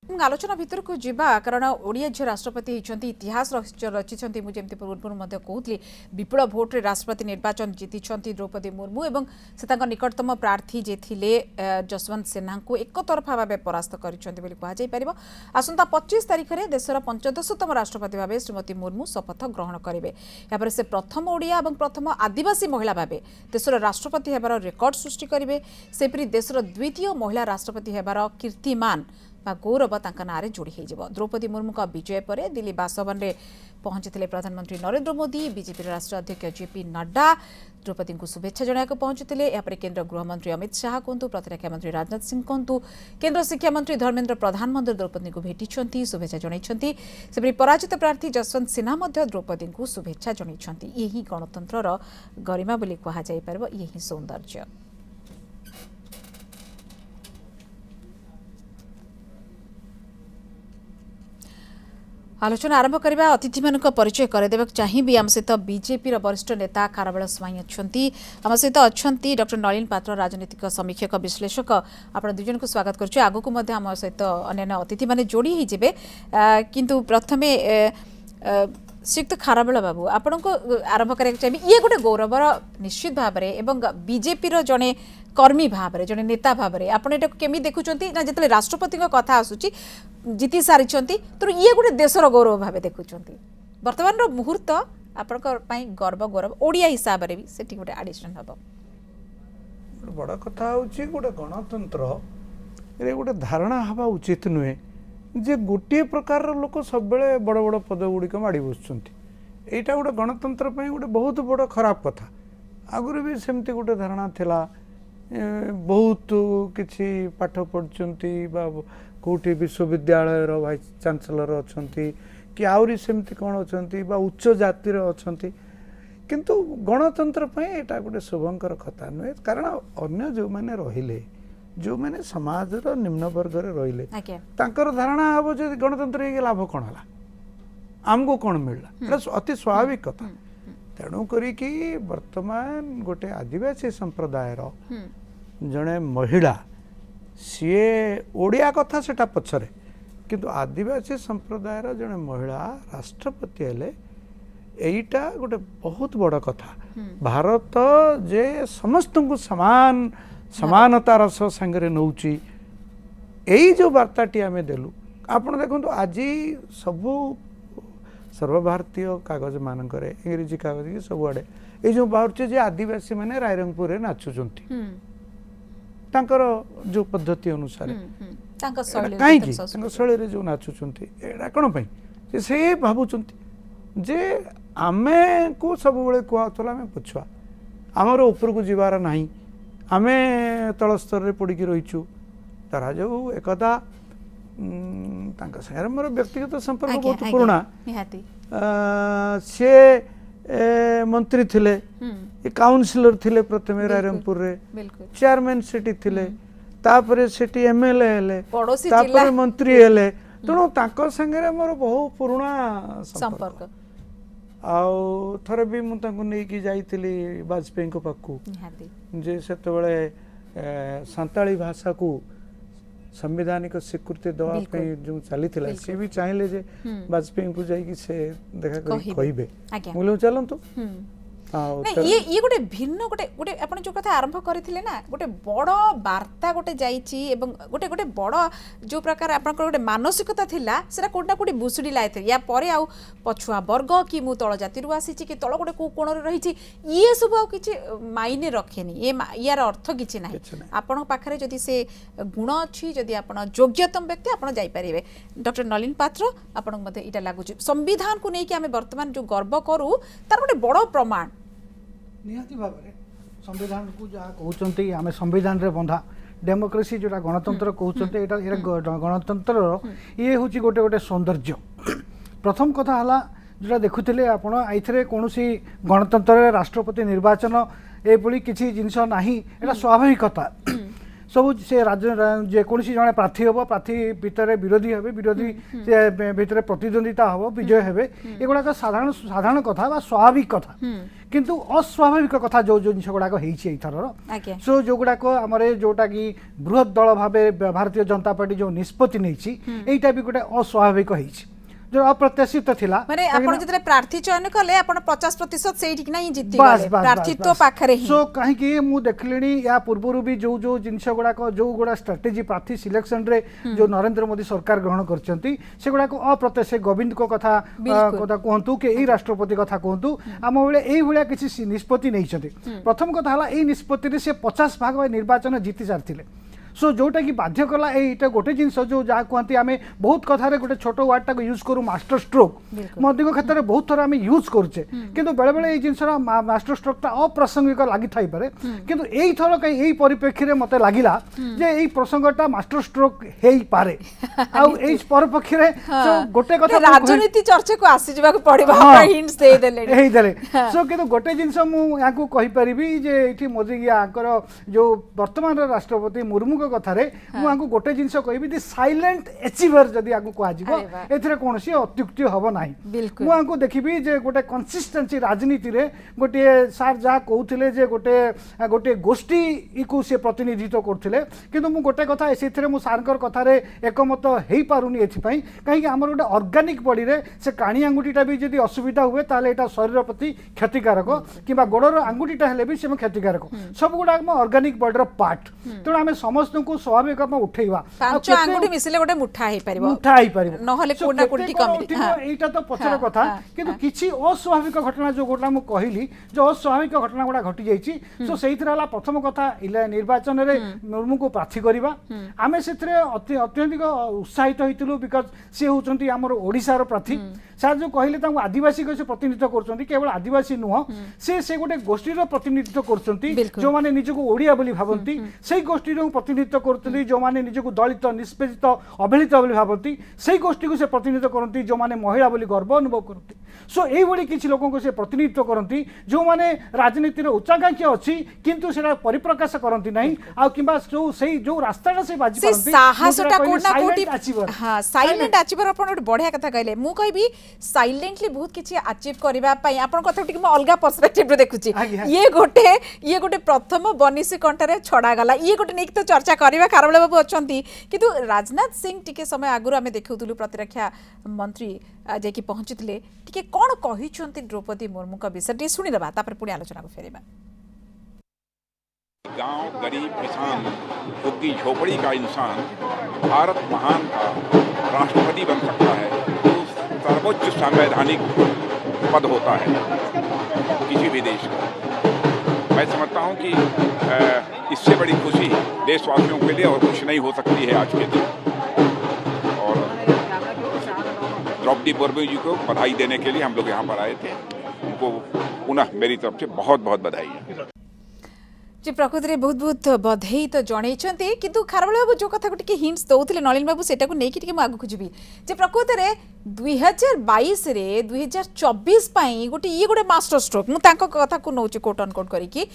आलोचना भितर को जीवा कारण ओडिया झील राष्ट्रपति होती इतिहास रचिंट मुझे पूर्व कहती विपुल भोट्रे राष्ट्रपति निर्वाचन जीति द्रौपदी मुर्मू और से निकटतम प्रार्थी जे थिले जसवंत सिन्हा को एक तरफा भाव परास्त कर आसंता 25 तारिख में देशर 15तम राष्ट्रपति भाव श्रीमती मुर्मू शपथ ग्रहण करेंगे यापर से प्रथम ओडिया और प्रथम आदिवासी महिला भाव देशर राष्ट्रपति होबार रेकर्ड सृष्टि करेंगे सेपरी देशर द्वितीय महिला राष्ट्रपति होबार कीर्तिमान गौरव ना जोड़ी हो द्रौपदी मुर्मू का विजय पर दिल्ली बासभवन में पहुंची प्रधानमंत्री नरेंद्र मोदी बीजेपी राष्ट्रीय अध्यक्ष जेपी नड्डा द्रौपदी को शुभेच्छा जनाक पहुंची यापर केन्द्र गृहमंत्री अमित शाह कहतु प्रतिरक्षा मंत्री राजनाथ सिंह कहतु केन्द्र शिक्षा मंत्री धर्मेन्द्र प्रधान द्रौपदी को भेटी शुभेच्छा जनइंट से पराजित प्रार्थी जसवंत सिन्हा द्रौपदी को शुभेच्छा जनइंट यही गणतंत्र गरिमा बोली कहुपर यही सौंदर्य। आलोचना आरंभ करने अतिथि मान परिचय करदेवा चाहिए आम सहित बीजेपी वरिष्ठ नेता खारबेल स्वाई अच्छा आम सहित अच्छा डॉक्टर नलिन पात्र राजनीतिक समीक्षक विश्लेषक आप दुजन को स्वागत करुँ आग को आम सहित अन्य अतिथि माने जोड़ी होते किंतु प्रथम श्रीयुक्त खारबेल बाबू आपण को आरंभ करने चाहिए ये गोटे गौरवर निश्चित भाव में बीजेपी जड़े कर्मी भाव में जड़े नेता भाव में आपड़ ये केमी देखुं ना जिते राष्ट्रपति कथा आसूची जीति सारी तो ये गोटे देशर गौरव भाव देखुं बर्तमान मुहूर्त आपण गर्व गौरव ओडिया हिसाब से भी से गोटे एडिशन हम बड़ कथा गोटे गणतंत्र गोटे धारणा हवा उचित नुहे जे गोटे प्रकार लोक सब बड़ बड़ पद गुड़िक माड़ी बसुंट यहाँ गोटे गणतंत्र गोटे बहुत बड़ खराब कथा आगुरी भी सेमती गोटे धारणा थिला बहुत किसी पाठ पढ़ुंट कौटी विश्वविद्यालय वाइस चांसलर अच्छा कि आउरी सेमती कौन अच्छा उच्च जातिर अच्छा किंतु गणतंत्र यहाँ गोटे शुभंकर कथा नुहे कारण अन्य जो मैंने रहिले जो मैंने समाज निम्न वर्ग रहिले धारणा हम जो गणतंत्र ये लाभ कौन है आमको कौन मिलला अति स्वाभाविक कथा तेणु करी वर्तमान गोटे आदिवासी संप्रदाय जड़े महिला सी ओडिया कथा सेटा पछरे किंतु आदिवासी संप्रदाय जड़े महिला राष्ट्रपति हेले एटा गोटे बहुत बड़ कथा भारत जे समस्त को समान समानतार सांगे नौची यही जो वार्ताटी आम देलु आप देखो आज सबू सर्वभारतीय कागज मानक इंग्रेजी कागज की सबुआड़े ये जो बाहर आदिवासी मैंने रायरंगपुर में नाचुंट जो पद्धति अनुसार कहीं शैली जो नाचुंट एटा कौन से भावुंट जे आमे को सब कहला आम पछुआ आमर ऊपर को जीवार नहीं आमे तल स्तर में पड़ी रहीचु तारा जो एकदा सागर मोर व्यक्तिगत संपर्क बहुत पुराना सी मंत्री थिले काउंसिलर थिले प्रथम रायरंगपुर रे चेयरमैन सेठी थिले तापरे सेठी एमएलए हेले तापरे मंत्री हेले तेणु तांको संगे मोर बहुत पुराना संपर्क आउ थरे भी मुझे जाइली वाजपेयी को पाखु जे से सांताली भाषा को संवैधानिक स्वीकृति दवाई जो चली सी भी चाहिए जे वाजपेयी को जाइए से देखा कहे मुझे चलतु ये गोटे भिन्न गोटे गोटे आपन जो कथा आरंभ करथिले ना गोटे बड़ वार्ता गोटे जाइछि एवं गोटे गोटे बड़ जो प्रकार आपन गोटे मानसिकता थिला सेरा कोडा कोडी बुसुडी लाइथे या परे आउ पछुआ वर्ग कि मु तळ जाति रु आसीछि कि तळ गोटे को कोण रे रहिछि ये सब आउ किछि मायने रखेनी ये यार अर्थ किछि नाही आपन पाखरे जदि से गुण अछि जदि आपन योग्यतम व्यक्ति आपन जाई परिबे डॉक्टर नलिन पात्र आपन मते इटा लागुछि संविधान को नै कि हमें वर्तमान जो गर्व करू तार गोटे बड़ प्रमाण निहाती भाव में संविधान को जहाँ कहते आम संविधान रे बंधा डेमोक्रेसी जोटा गणतंत्र कहते गणतंत्र ये हूँ गोटे गोटे सौंदर्य प्रथम कथा है जोटा देखुले आपण आईथे कौन गणतंत्र राष्ट्रपति निर्वाचन ये किसी जिनस ना यहाँ स्वाभाविक कथा ସବୁ ସେ ଯେକୌଣସି ଜଣେ ପ୍ରାର୍ଥୀ ହେବ, ପ୍ରାର୍ଥୀ ଭିତରେ ବିରୋଧୀ ହେବେ, ବିରୋଧୀ ସେ ଭିତରେ ପ୍ରତିଦ୍ୱନ୍ଦିତା ହେବ, ବିଜୟ ହେବେ, ଏଗୁଡ଼ାକ ସାଧାରଣ କଥା ବା ସ୍ୱାଭାବିକ କଥା। କିନ୍ତୁ ଅସ୍ୱାଭାବିକ କଥା ଯୋଉ ଜିନିଷ ଗୁଡ଼ାକ ହେଇଛି ଏଇଥରର, ସୋ ଯୋଉଗୁଡ଼ାକ ଆମର ଯୋଉଟା କି ବୃହତ୍ ଦଳ ଭାବେ ଭାରତୀୟ ଜନତା ପାର୍ଟି ଯୋଉ ନିଷ୍ପତ୍ତି ନେଇଛି, ଏଇଟା ବି ଗୋଟେ ଅସ୍ୱାଭାବିକ ହେଇଛି, जो अप्रत्याशित थिला माने आपण जतरे प्रार्थी चयन कले आपण 50% सेठी कि नहीं जीति गले प्रार्थीत्व पाखरे ही सो काहे कि मु देखलिनी या पूर्वरु भी जो जो जिंस गुडा को जो गुडा स्ट्रेटजी प्रार्थी सिलेक्शन रे जो नरेंद्र मोदी सरकार ग्रहण करचंती से गुडा को अप्रत्याशित गोविंद को कथा कहंतु के ए राष्ट्रपति कथा कहंतु आम बेले एई भलिया किछि निष्पत्ति नै छथि। प्रथम कथा हला एई निष्पत्ति रे से 50 भाग निर्वाचन जीति सारथिले। सो जोटा कि बाध्य कला एटा गोटे जिनस जो जहाँ कहती आम बहुत कथार गोटे छोट वार्ड टाक यूज करूँ मास्टर स्ट्रोक मोदी क्षेत्र में बहुत थर आम यूज करुचे किंतु बेले बेले ये जिनस मास्टर स्ट्रोकटा अप्रासंगिक लगी थाईपे किंतु यही थर कहीं परिप्रेक्षी में मत लगिला जे यही प्रसंगटा मास्टर स्ट्रोक हो पारे आई परिप्रेक्षी में गोटे कथा राजनीति चर्चा को आसी जावा पड़िबा हिंट्स दे देले सो किंतु गोटे जिनस मु याकू कहि परिबी जे एठी मोदी याकर जो वर्तमान राष्ट्रपति मुर्मू कथारे मुझे गोटे जिनस कहि साइलेंट अचीवर जदि आगु कहजिबो एथिरे कोनोसी अत्युक्ति हबो नाही। मुझे देखिबी जे गोटे कंसिस्टेंसी राजनीति रे गोटे सार जहाँ कहते जे गोटे गोटे गोष्ठी को से प्रतिनिधित्व करथिले किंतु मु गोटे कथा एथिरे मु सारकर कथारे एकमत हेई पारुनी एथिपई काहे कि हमर गोटे ऑर्गेनिक बॉडी रे से काणी अंगुटीटा भी जदि असुविधा हुए ताले एटा शरीर प्रति क्षतिकारक किबा गोडर अंगुटीटा हेले भी से क्षतिकारक सब गुडा हम ऑर्गेनिक बॉडी रो पार्ट तेणु आम समस्त को स्वाभाविक उठेवा पांच आंगुठी मिसले गोटे मुठा हे परिबो नहले कोना कोठी कमी एटा तो पछर कथा किंतु किछि अस्वाभाविक घटना जो गोटा मु कहिली जो अस्वाभाविक घटना गुडा घटी जाईची सो सेहितरा हला प्रथम कथा निर्वाचन रे मुर्मू को प्रार्थी करिबा आमे सेथरे अत्यधिक उत्साहित होइतलु बिकॉज से होचंती हमर ओडिसा रो प्रार्थी सार जो कहले तांको आदिवासी को से प्रतिनिधित्व करचंती केवल आदिवासी नुह से गोटे गोष्ठी रो प्रतिनिधित्व करचंती जो माने निजको ओडिया बोली भाबंती सेही गोष्ठी रो प्रतिनिधित्व करतली जो माने निजको दलित निष्पेषित अवहेलित बोली भाबंती सेही गोष्ठी को से प्रतिनिधित्व करंती जो माने महिला बोली गर्व अनुभव करंती सो एई बडी किछि लोकन को से प्रतिनिधित्व करंती जो माने राजनीति रो उच्चाकांक्षी अछि किंतु सेरा परिप्रकाश करंती नाही आ किबा जो सेही जो रास्ताटा से बाजी करंती साहसटा कोना कोटी हां साइलेंट अचीवर अपन बढ़िया कथा कहले मु कहबी साइलेंटली बहुत किछि अचीव करबा पई अपन कथा टिक म अलगा पर्सपेक्टिव रे देखुची ये गोटे प्रथम बनिसी कंठरे छडा गला ये गोटे नेक तो चर्चा करबा खारबेला बाबू अछंती किंतु राजनाथ सिंह टिके समय आगुर आमे देखौतलु प्रतिरक्षा मंत्री जे कि पहुंचतिले टिके कोन कहिछंती द्रौपदी मुर्मू का विषय टी सुनि दबा तापर पुणी आलोचना को फेरेबा। गांव गरीब किसान झुग्गी झोपड़ी का इंसान भारत महान का राष्ट्रपति बन सकता है तो सर्वोच्च संवैधानिक पद होता है किसी भी देश का। मैं समझता हूं कि इससे बड़ी खुशी देशवासियों के लिए और कुछ नहीं हो सकती है आज के दिन। और द्रौपदी मुर्मू जी को बधाई देने के लिए हम लोग यहाँ पर आए थे, उनको पुनः मेरी तरफ से बहुत बहुत बधाई है जी। प्रकृति बहुत बहुत बधाई तो जनई किंतु खारबेल बाबू जो कथा को हिंट्स दौले नलिन बाबू से आगे जी जे प्रकृति में 2022 रे 2024 गोटे ये गोटे मास्टर स्ट्रोक मुझे कथा को नौ कोट अनकोट करके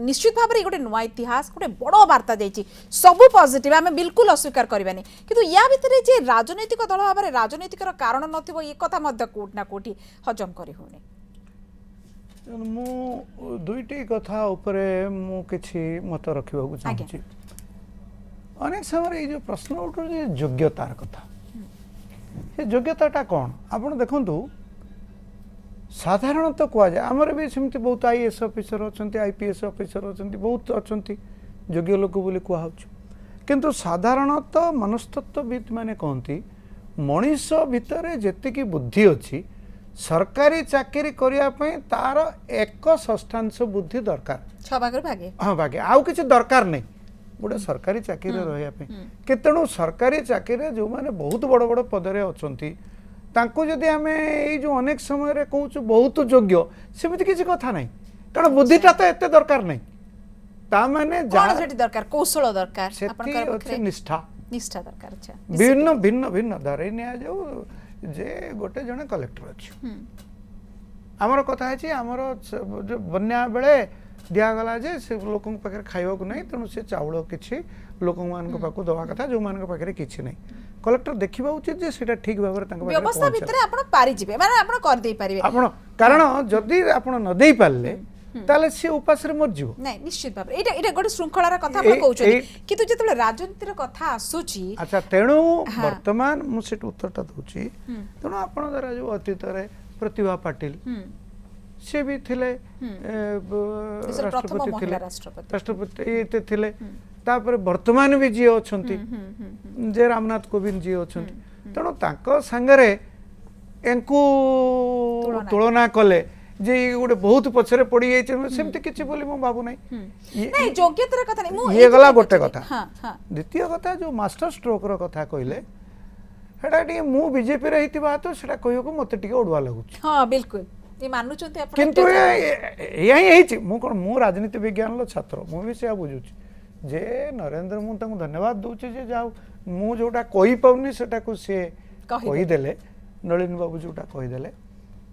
निश्चित भाव में गोटे नुआ इतिहास गोटे बड़ वार्ता जाइए सबू पॉजिटिव आम बिल्कुल अस्वीकार करवानी किंतु या भितर जे राजनैतिक दल भाव में राजनैतिक कारण नथिबो ये कथा मध्य कोट ना कोठी हजम करी होने मु दुईटी कथा उपरे मु किछि मत रखिबा को चाहूची। अनेक समय ये जो प्रश्न उठो जे योग्यतार कथा ये योग्यताटा कौन आपण देखंतु साधारणतः कह जाए आमर भी सेमती बहुत आईएएस ऑफिसर अच्छा आईपीएस ऑफिसर अच्छा बहुत अच्छा योग्य लोक बोली कहुच किंतु साधारणतः मनस्तत्वविद माने कहती मनीष भितर जेतिकी बुद्धि अच्छी सरकारी चाकरी करने तार 1/6 बुद्धि दरकार हाँ भागे आउ किसी दरकार नहीं गोटे सरकारी चाकरी रही तेणु सरकारी चाकरी जो मैंने बहुत बड़ बड़ पदरे अच्छा तांको जदि आमे ये जो अनेक समय रे कहूँ बहुत योग्य सेमती किसी कथा नहीं कारण बुद्धिटा तो एते दरकार नहीं ता माने दरकार कौशल दरकार सेठी निष्ठा निष्ठा दरकार अच्छा भिन्न भिन्न भिन्न धरै निया जाऊ जे गोटे जने कलेक्टर अछि हमर कथा है आमर जो बन्या बेले दिगला जे से लोक पाखे खाइबा नहीं तेणु से चाउल किसी लोक पाखु दवा कथा जो मान पाखे किसी नहीं कलेक्टर देखा उचित जे सेटा ठीक भाव व्यवस्था भितर आपण पारि जिवे माने आपण कर दे परिबे आपण कारण जदि आपण न देई पारले ताले से उपास रे मर जीवो नहीं निश्चित भाव एटा गोटे श्रृंखलार कथा आपण कहउछथि किंतु जेतबे राजनीतिर कथा आसुची अच्छा तेणु वर्तमान मु सेट उत्तरटा दूची तेणु आपण द्वारा जो अतीत रे प्रतिभा पाटिल से भी थिले राष्ट्रपति थिले राष्ट्रपति थिले तापर वर्तमान भी जी अछंती जे रामनाथ कोविंद जी अछंती तेणु तांको संगरे एंकु तुलना कले जे गोटे बहुत पछरे पड़ी जाय सेमति किछि बोली मो बाबू नै नहीं योग्यतार कथा नहीं मु ये गला गोटे कथा हां हां द्वितीय कथा जो मास्टर स्ट्रोक रो कथा कहले हेडा टी मु बीजेपी रे हितिबा तो सेटा कहियो को मते टिके ओडवा लागु हां बिल्कुल ये मानु चंते आपण किंतु यही हेछि मु कोन मु राजनीति विज्ञान लो छात्र मु भी से बुझु जे नरेंद्र मु तांको धन्यवाद दूची जे जाऊ मु जोटा कहि पाउनी सेटा को से कहि देले नलिन बाबू जोटा कहि देले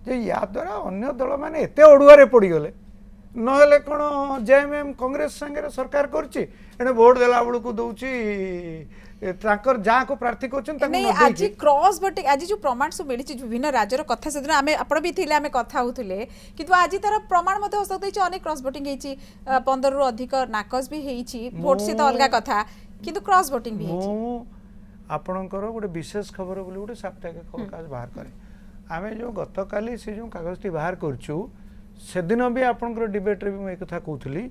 जे या द्वारा अन्य दल माने एते ओडुआरे पड़ी गले नहले कोन जेएमएम कांग्रेस संगे सरकार करछि एने वोट देला बळु को दउछि तांकर जा को प्रार्थी कोचन तांको नहीं आज क्रॉस वोटिंग आज जो प्रमाण सब मिली विभिन्न राज्यर कथा से आमे आपण भी थिले आमे कथा होथुले किंतु आज तार प्रमाण मते हस्त दैछि अनेक क्रॉस वोटिंग हेछि 15 रु अधिक नाकस भी हेछि वोट से तो अलगा कथा किंतु क्रॉस वोटिंग भी हेछि आपणकर गोटे विशेष खबर बोली गोटे साप्ताहिक खबर काज बाहर करे आमे जो गतकाली से जो कागजटी बाहर करछु सेदिन भी आपणकर डिबेट रे भी मैं कथा कहउथली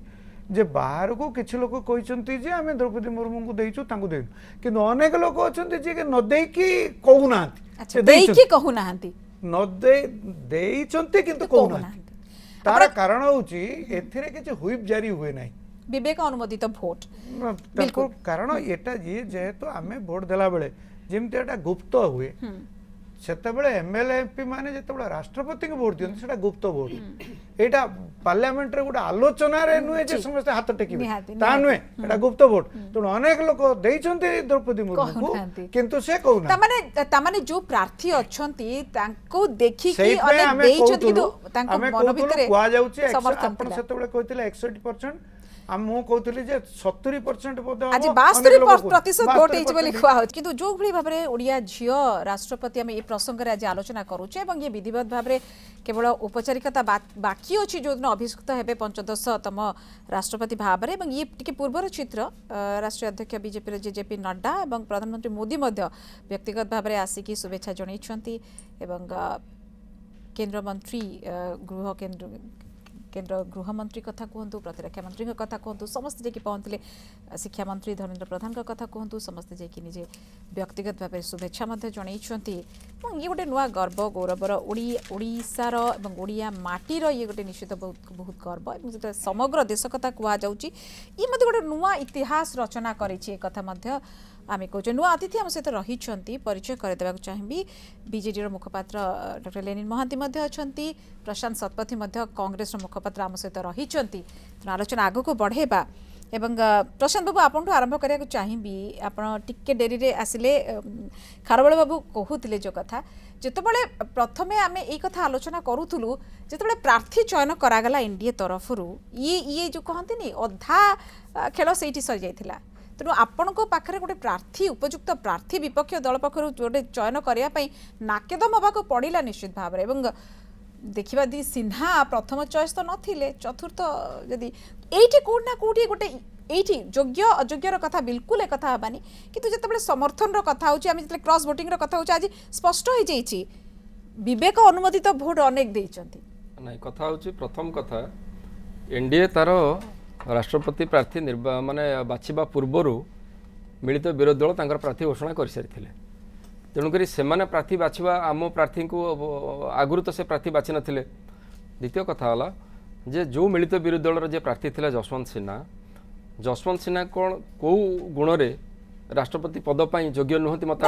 जे बाहर को किछि लोक कहिसंती जे आमे द्रौपदी मुर्मू को देइछु तांको देइनु किंतु अनेक लोक अछंती जे न देई की कहू नांती अच्छा देई की कहू नांती न देइचंती किंतु कहू नांती तार कारण होची एथिरे किछि हुइप जारी हुए नाही विवेक अनुमोदित भोट बिल्कुल कारण एटा जे जेहेतु आमे भोट देला बेले जेमते एटा गुप्त हुए सेते बेले एमएलए एमपी माने जेते बेले राष्ट्रपति को वोट दियंती सेटा गुप्त वोट एटा पार्लियामेंट रे गुडा आलोचना रे नुए जे समस्त हाथ टेकिबे ता नुए एटा गुप्त वोट तण अनेक लोक देइचंती द्रौपदी मुर्मू को किंतु से कहू ना ता माने जो प्रार्थी अछंती तांको देखि कि अनेक देइचंती किंतु तांको मन भितरे कुआ जाउची आपण सेते बेले कहितले 61% मु कहतली जे 70% पद आज 72% वोट हेछि बोली खुआ हो किंतु जो भली भाबरे ओडिया झियो राष्ट्रपति हम ए प्रसंग रे आज आलोचना करूचे एवं ये विधिवत भाबरे केवल औपचारिकता बाकी अछि जो दिन अभिषिक्त हेबे 15तम राष्ट्रपति भाबरे एवं ये टिके पूर्वर चित्र राष्ट्रीय अध्यक्ष बीजेपी रे जेजेपी नड्डा एवं प्रधानमंत्री मोदी मध्य व्यक्तिगत भाबरे आसिकी शुभेच्छा जणैछंती एवं केंद्र मंत्री केंद्र गृहमंत्री कथा कहतु प्रतिरक्षा मंत्री कथा कहतु समस्त जे पहुँचले शिक्षा मंत्री धर्मेंद्र प्रधान कथा कहतु समस्त जे निजे व्यक्तिगत भाव शुभेच्छा जनइछंती ये गोटे नुआ गर्व गौरवर ओडिशार एवं ओडिया माटीर ये गोटे निश्चित बहुत गर्व और समग्र देश कथा कहुच्छी ये गोटे नुआ इतिहास रचना करेछि कथा आम कहे नुआ अतिथि आम सहित रही परिचय करदेवा चाहिए बीजेडी मुखपात्र डॉक्टर लेनिन महांती अच्छा प्रशांत शतपथी कांग्रेस मुखपात्र आम सहित रही आलोचना आग को बढ़ेबा एवं प्रशांत बाबू आपन आरंभ करने चाहिए आप टिके डेरी रे आसिले खारबल बाबू कहते जो कथा जितेबाला प्रथमे आम यही कथा आलोचना करूँ जिते प्रार्थी चयन करागला एनडीए तरफ ये जो कहते अधा खेल से सरी जाइथिला तेणु आपण पाखे गोटे प्रार्थी उपयुक्त प्रार्थी विपक्ष दल पक्ष गोटे चयन करने नाकेदम होगा पड़ा निश्चित भाव में देखा दी सिन्हा प्रथम चॉइस तो नथिले चतुर्थ जदि एठी कोना कोठी गोटे एठी योग्य अयोग्यर कथा बिल्कुल एक कथा हबानी किंतु जतबे समर्थन रो कथा होची आमी जतले क्रॉस वोटिंग रो कथा होची आज स्पष्ट हो जाईची विवेक अनुमोदित भोट अनेक देइचंती नहीं कथा होची प्रथम कथा एनडीए तार राष्ट्रपति प्रार्थी माने बाछिबा पूर्वरु मिलित विरोधी दल तांकर प्रार्थी घोषणा कर सारिथिले तेणुक से प्रार्थी बाछवा आम प्रार्थी को आगुरी तो से प्रार्थी बाछि नथिले द्वितीय कथा होला जे जो मिलित विरोधी दल जे प्रार्थी थिले जसवंत सिन्हा कौन कौ गुण रे राष्ट्रपति पद पाई योग्य नुहति मत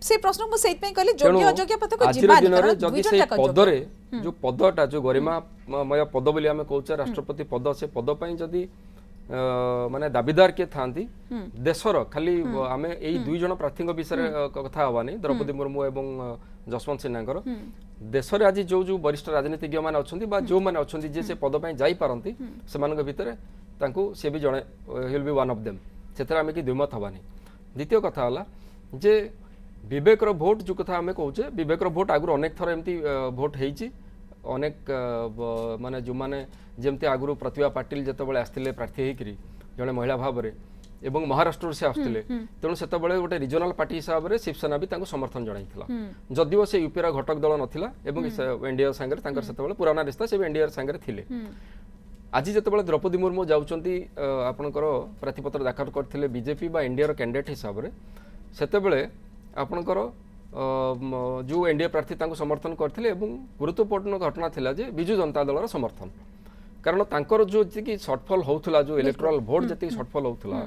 से प्रश्न मु सेत पई कहली योग्य अयोग्य पद को जिबा दिन रे जदि से पद रे जो पदटा जो गरिमामय पद बोली आमे कहउछे राष्ट्रपति पद से पद पाई जदि माने दाबीदार के थांती देशर खाली आमे एई दुई जन प्रार्थी विषय कथा हवानी द्रौपदी मुर्मू एवं जसवंत सिन्हा देश में आज जो जो वरिष्ठ राजनीतिज्ञ मैंने अच्छा जो मैंने अच्छा जे से पद पर जापारती से भितर सी भी जड़े हिल बी वन ऑफ देम से आम कि द्विमत हवानी। द्वितीय कथा है जे विवेकर भोट जो कथा आम कहे विवेकर भोट आगुरी अनेक थर एमती भोट होती अनेक माने जो मैंने जमती आगुरी प्रतिभा पाटिल जिते आसते प्रार्थी होकर जड़े महिला भाव में एवं महाराष्ट्र से आसते तेणु से गोटे रिजनाल पार्टी हिसाब से शिवसेना भी समर्थन जनाइला जदिव से यूपीर घटक दल नाला एनडीए सांगे से पुराना रिश्ता से एनडीए सांगे थे। आज जिते द्रौपदी मुर्मू जाऊँगी आपणकर प्रार्थीपत्र दाखल करते बीजेपी बा एनडीए कैंडिडेट हिसाब से आपणकर जो एनडीए प्रार्थी समर्थन करते गुरुत्वपूर्ण घटना थिला जे बिजु जनता दल समर्थन कारण तांकर जो जी सर्टफल होता जो इलेक्टोरल भोट जी सर्टफल होता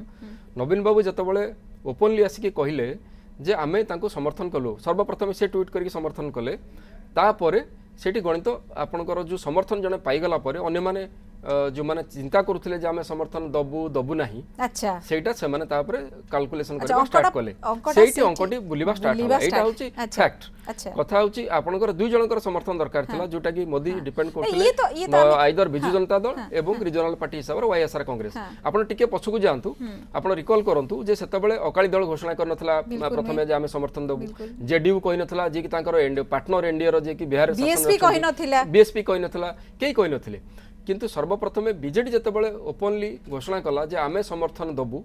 नवीन बाबू जिते ओपनली आसिक कहले जे आमे तांको समर्थन कलु सर्वप्रथम से ट्वीट करके समर्थन कले तापर सेठी गणित आपणकर जो समर्थन जने पाईगला परे अन्य माने जो माने चिंता करुथिले जे आमे समर्थन दबु नाही अच्छा सेटा से माने तापर कैलकुलेशन करबा स्टार्ट कले सेठी अंकटी बुलिबा स्टार्ट होला एटा होची फैक्ट कथा होची आपणकर दुई जनकर समर्थन दरकार थिला जोटा कि मोदी डिपेंड करथिले आइदर बिजु जनता दल एवं रिजनल पार्टी हिसाब रे वाईएसआर कांग्रेस आपण टिके पछकु जानतु आपण रिकॉल करंतु जे सेतबेले अकाली दल घोषणा करनथला प्रथमे जे आमे समर्थन दबु जेडीयू कहि नथला जे कि तांकर पार्टनर एनडीए रो जे कि बिहार बीएसपी कहि नथिला बीएसपी कहि नथला केई कहि नथिले किंतु सर्वप्रथमे बीजेडी जितेबाला ओपनली घोषणा कला जे आमे समर्थन दबु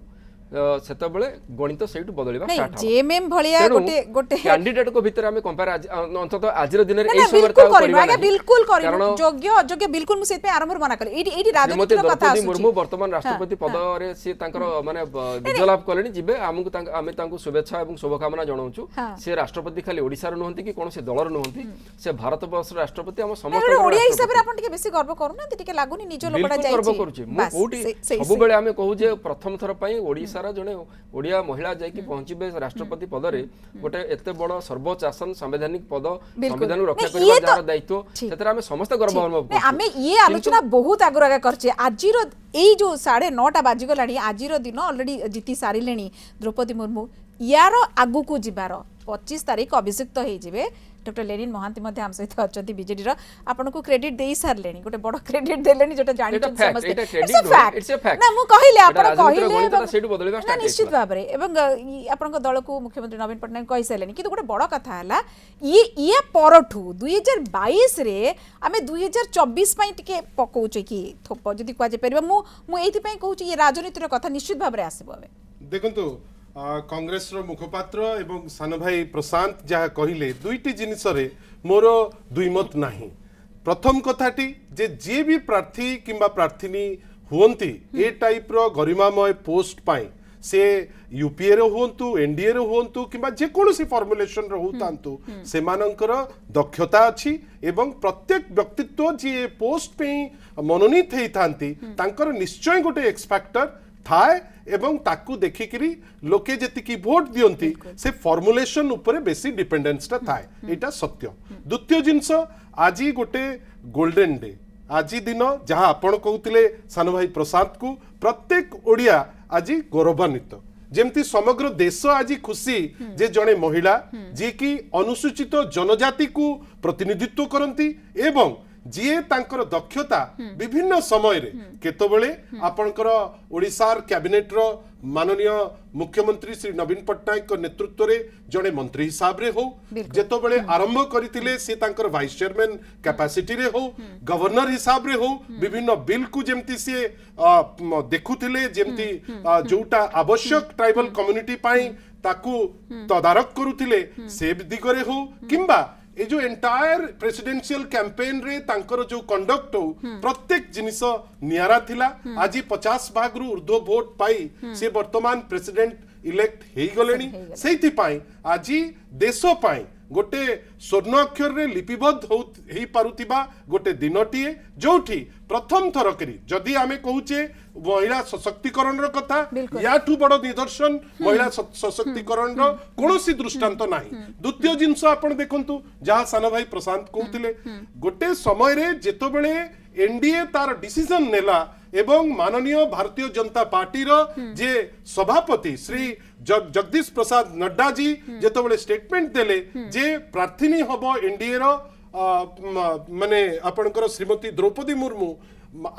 सेतबेले गणित सेठु बदलिबा स्टार्ट हो जेएमएम भलिया गोटे कैंडिडेट को भीतर आमे कंपेयर अंतत आजिर दिन रे एई समय ता करबा आगे बिल्कुल करबा योग्य अयोग्य बिल्कुल मु सेते आरंभ मना कर एडी राजनीति रो कथा आसु मुर्मू वर्तमान राष्ट्रपति पद रे से तांकर माने विजय लाभ कलेनी जिबे आमु आमे तांको शुभेच्छा एवं शुभकामना जणाउछु से राष्ट्रपति खाली ओडिसा रो नहंती कि कोन से दलर नहंती से भारत वर्ष राष्ट्रपति हम समस्त ओडिया हिसाब रे आपण टिके बेसी गर्व करूना टिके लागुनी निजो लोकडा जाई गर्व करूची मु कोठी सब बेले आमे कहू जे प्रथम थर पई ओडिसा रा जने ओडिया महिला जाइकी पहुंचबे राष्ट्रपति पद रे गोटे एते बड़ सर्वोच्च आसन संवैधानिक पद संविधान रक्षा करबा जार दायित्व सेतरा हम समस्त गर्व अनुभव करछी आमे ये आलोचना बहुत आगुरागा करछे आजिरो एई जो 9:30 बाजी गलानी आजिरो दिन ऑलरेडी जीती सारिलेनी द्रौपदी मुर्मू यार आगु को जिबार 25 तारिख अभिषिक्त हो जिवे डॉक्टर लेनिन महांती मध्य हम सहित अच्छी बीजेडी आपन को क्रेडिट दे सारले गोटे बड़ क्रेडिट देलेनी जोटा जानि समस्त इट्स अ फैक्ट ना मु कहिले आपन कहिले ना निश्चित भाव रे एवं आपन को दल को मुख्यमंत्री नवीन पटनायक कहि सारलेनी किंतु गोटे बड़ कथा हला ये परठू 2022 रे आमे 2024 पई टिके पकोउचे कि थोप जदी कुआ जे परबा मु एथि पई कहूची ये राजनीति रो कथा निश्चित भाव रे आसीबो अबे देखंतु कांग्रेस रो मुखपात्र एवं सान भाई प्रशांत जहाँ कहले दुईटी जिनिस रे मोर दुईमत नाही। प्रथम कथाटी जे जे भी प्रार्थी किंबा प्रार्थिनी हुवंती ए टाइप रो गरिमामय पोस्ट पाई से यूपीए रे हुवंतु एनडीए रे हुवंतु किंबा जे कोनोसी फॉर्मुलेशन रे हुतांतु सेमानंकर दक्षता अछि एवं प्रत्येक व्यक्तित्व जे पोस्ट पे मनोनीत हेई थांती तांकर निश्चय गोटे एक्स फैक्टर थाए एवं ताकू देखिकरी लोके जतिकी भोट दियंती से फॉर्मुलेशन ऊपर बेसी डिपेंडेंस ता थाए एटा सत्य। द्वितीय जिंस आज गोटे गोल्डन डे आज दिन जहाँ आपण कहते सान भाई प्रसाद को प्रत्येक ओडिया आज गौरवान्वित जेमती समग्र देश आज खुशी जे जड़े महिला जी की अनुसूचित जनजाति को प्रतिनिधित्व करती एवं जी तांकर दक्षता विभिन्न समय रे केतबेले आपनकर ओडिसार कैबिनेट रो माननीय मुख्यमंत्री श्री नवीन पटनायक नेतृत्व रे जड़े मंत्री हिसाब रे हो जेतबेले आरंभ करथिले से तांकर वाइस चेयरमैन कैपेसिटी रे हो गवर्नर हिसाब रे हो विभिन्न बिल को जेमती से देखुथिले जेमती जोटा आवश्यक ट्राइबल कम्युनिटी पाई ताकू तदारक करुथिले से दिगरे हो किंबा ये जो एंटायर प्रेसिडेंशियल कैंपेन रे तांकर जो कंडक्ट हो प्रत्येक जिनिस नियारा थिला आज 50 भाग रु ऊर्ध्व वोट पाई से वर्तमान प्रेसिडेंट इलेक्ट हेई गलेनी सेति पाई आज देश पाई गोटे स्वर्ण अक्षर रे लिपिबद्ध हेई पारुतिबा गोटे दिनटीए जोठी प्रथम थर करी जदि आमे कहूचे महिला सशक्तिकरण रो कथा याठू बड़ निदर्शन महिला सशक्तिकरण रो कोनोसी दृष्टांत नाही। द्वितीय जिंस आपण देखंतु जहाँ सान भाई प्रशांत कहउतिले गोटे समय रे जेतबेले एनडीए तार डिसीजन नेला एवं माननीय भारतीय जनता पार्टी रो जे सभापति श्री जगदीश प्रसाद नड्डा जी जेतबेले स्टेटमेंट देले जे प्रार्थीनी हबो एनडीए रो माने आपणकर श्रीमती द्रौपदी मुर्मू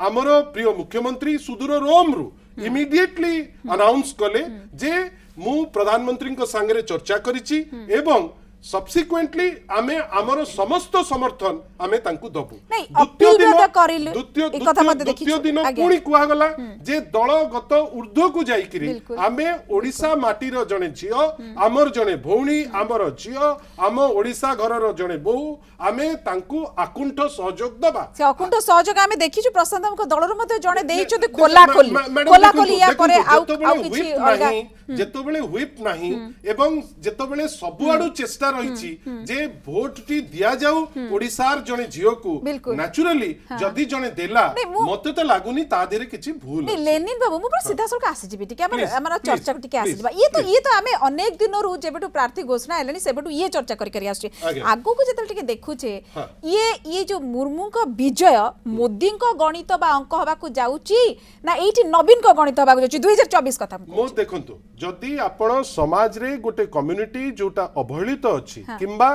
आमर प्रिय मुख्यमंत्री सुदूर रोम रु इमिडिएटली अनाउंस कले जे मु प्रधानमंत्री संगे चर्चा करिछि एवं सब्सिक्वेंटली आमे आमर समस्त समर्थन आमे तांकु दबु नहीं, अपील भी तो करिलु, एक कथा मते देखिछु। द्वितीय दिन आज्ञा। पुणी कुहा गला जे दलगत ऊर्ध्व को जाइकिरी बिल्कुल। आमे ओडिशा माटीर जणे झियो आमर जणे भौणी आमर झियो आम ओडिशा घरर जणे बहु आमे तांकु आकुंठ सहयोग दबा से अकुंठ सहयोग आमे देखिछु प्रशांत हमको दलर मते जणे देइछथि खोला खोली या परे आउ किछि अलगा जेतबेले व्हिप नाही एवं जेतबेले सबु आडू चेष्टा रहिछि जे भोट टी दिया जाऊ ओडिसार जणे झियो को बिल्कुल। नेचुरली जदी जणे देला नहीं, मते तो लागुनी ता देरे किछि भूल नहीं अछि। लेनिन बाबू मु सीधा सल्क आसी जिबि टिके Please, हमर please, चर्चा टिके आसी please, जिबा ये तो आमे अनेक दिनरु जेबेटु प्रार्थी घोषणा हेलेनी सेबेटु ये चर्चा करि करि आछे आगे। आगु को जेतल टिके देखुछे हाँ। ये जो मुर्मू को विजय मोदी को गणित बा अंक हबा को जाउची ना एठी नवीन को गणित हबा को जाउची 2024 कथा मो देखंतु जदि आपण समाज रे गोटे कम्युनिटी जोटा अवहेलित अछि किंबा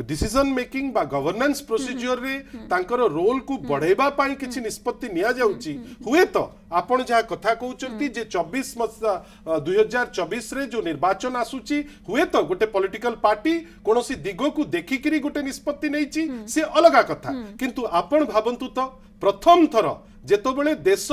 डिसीजन मेकिंग बा गवर्नेंस प्रोसीजर रे तांकर रोल को बढ़ेबा पाई किछि निष्पत्ति निया जाउची हुए तो आपण जहा कथा कहउचंती जे 24 2024 रे जो निर्वाचन आसुची हुए तो गोटे पॉलिटिकल पार्टी कोनोसी दिगो को देखिकरी गोटे निष्पत्ति नैची से अलगा कथा किंतु आपण भाबंतु तो प्रथम थर जेतोबेले देश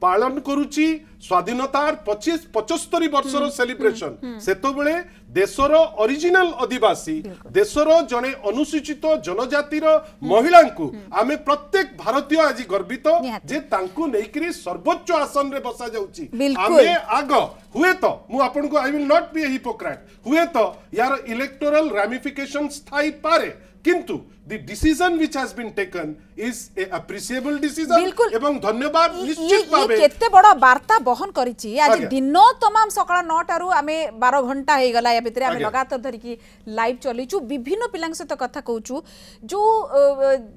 पालन करुची स्वाधीनतार 75 वर्षर सेलिब्रेशन सेतोबेले देशर ओरिजिनल आदिवासी देशर जने अनुसूचित जनजातिर महिला को आमे प्रत्येक भारतीय आज गर्वित जे तांकु नेकरी सर्वोच्च आसन रे बसा जाउची बिल्कुल। आमे आग हुए तो मु आपन को I will not be A hypocrite हुए तो यार इलेक्टोरल रैमिफिकेशंस थाई पारे किंतु the decision which has been taken is a appreciable decision बिल्कुल। एवं धन्यवाद निश्चित ये भावे केते बड़ा वार्ता बहन करिछि आज आज्ञा। दिन तमाम सकाळ 9 टारु आमे 12 घंटा हे गला या भितरे आमे आज्ञा। लगातार धरि की लाइव चलिछु विभिन्न पिलांग सहित कथा कहउछु जो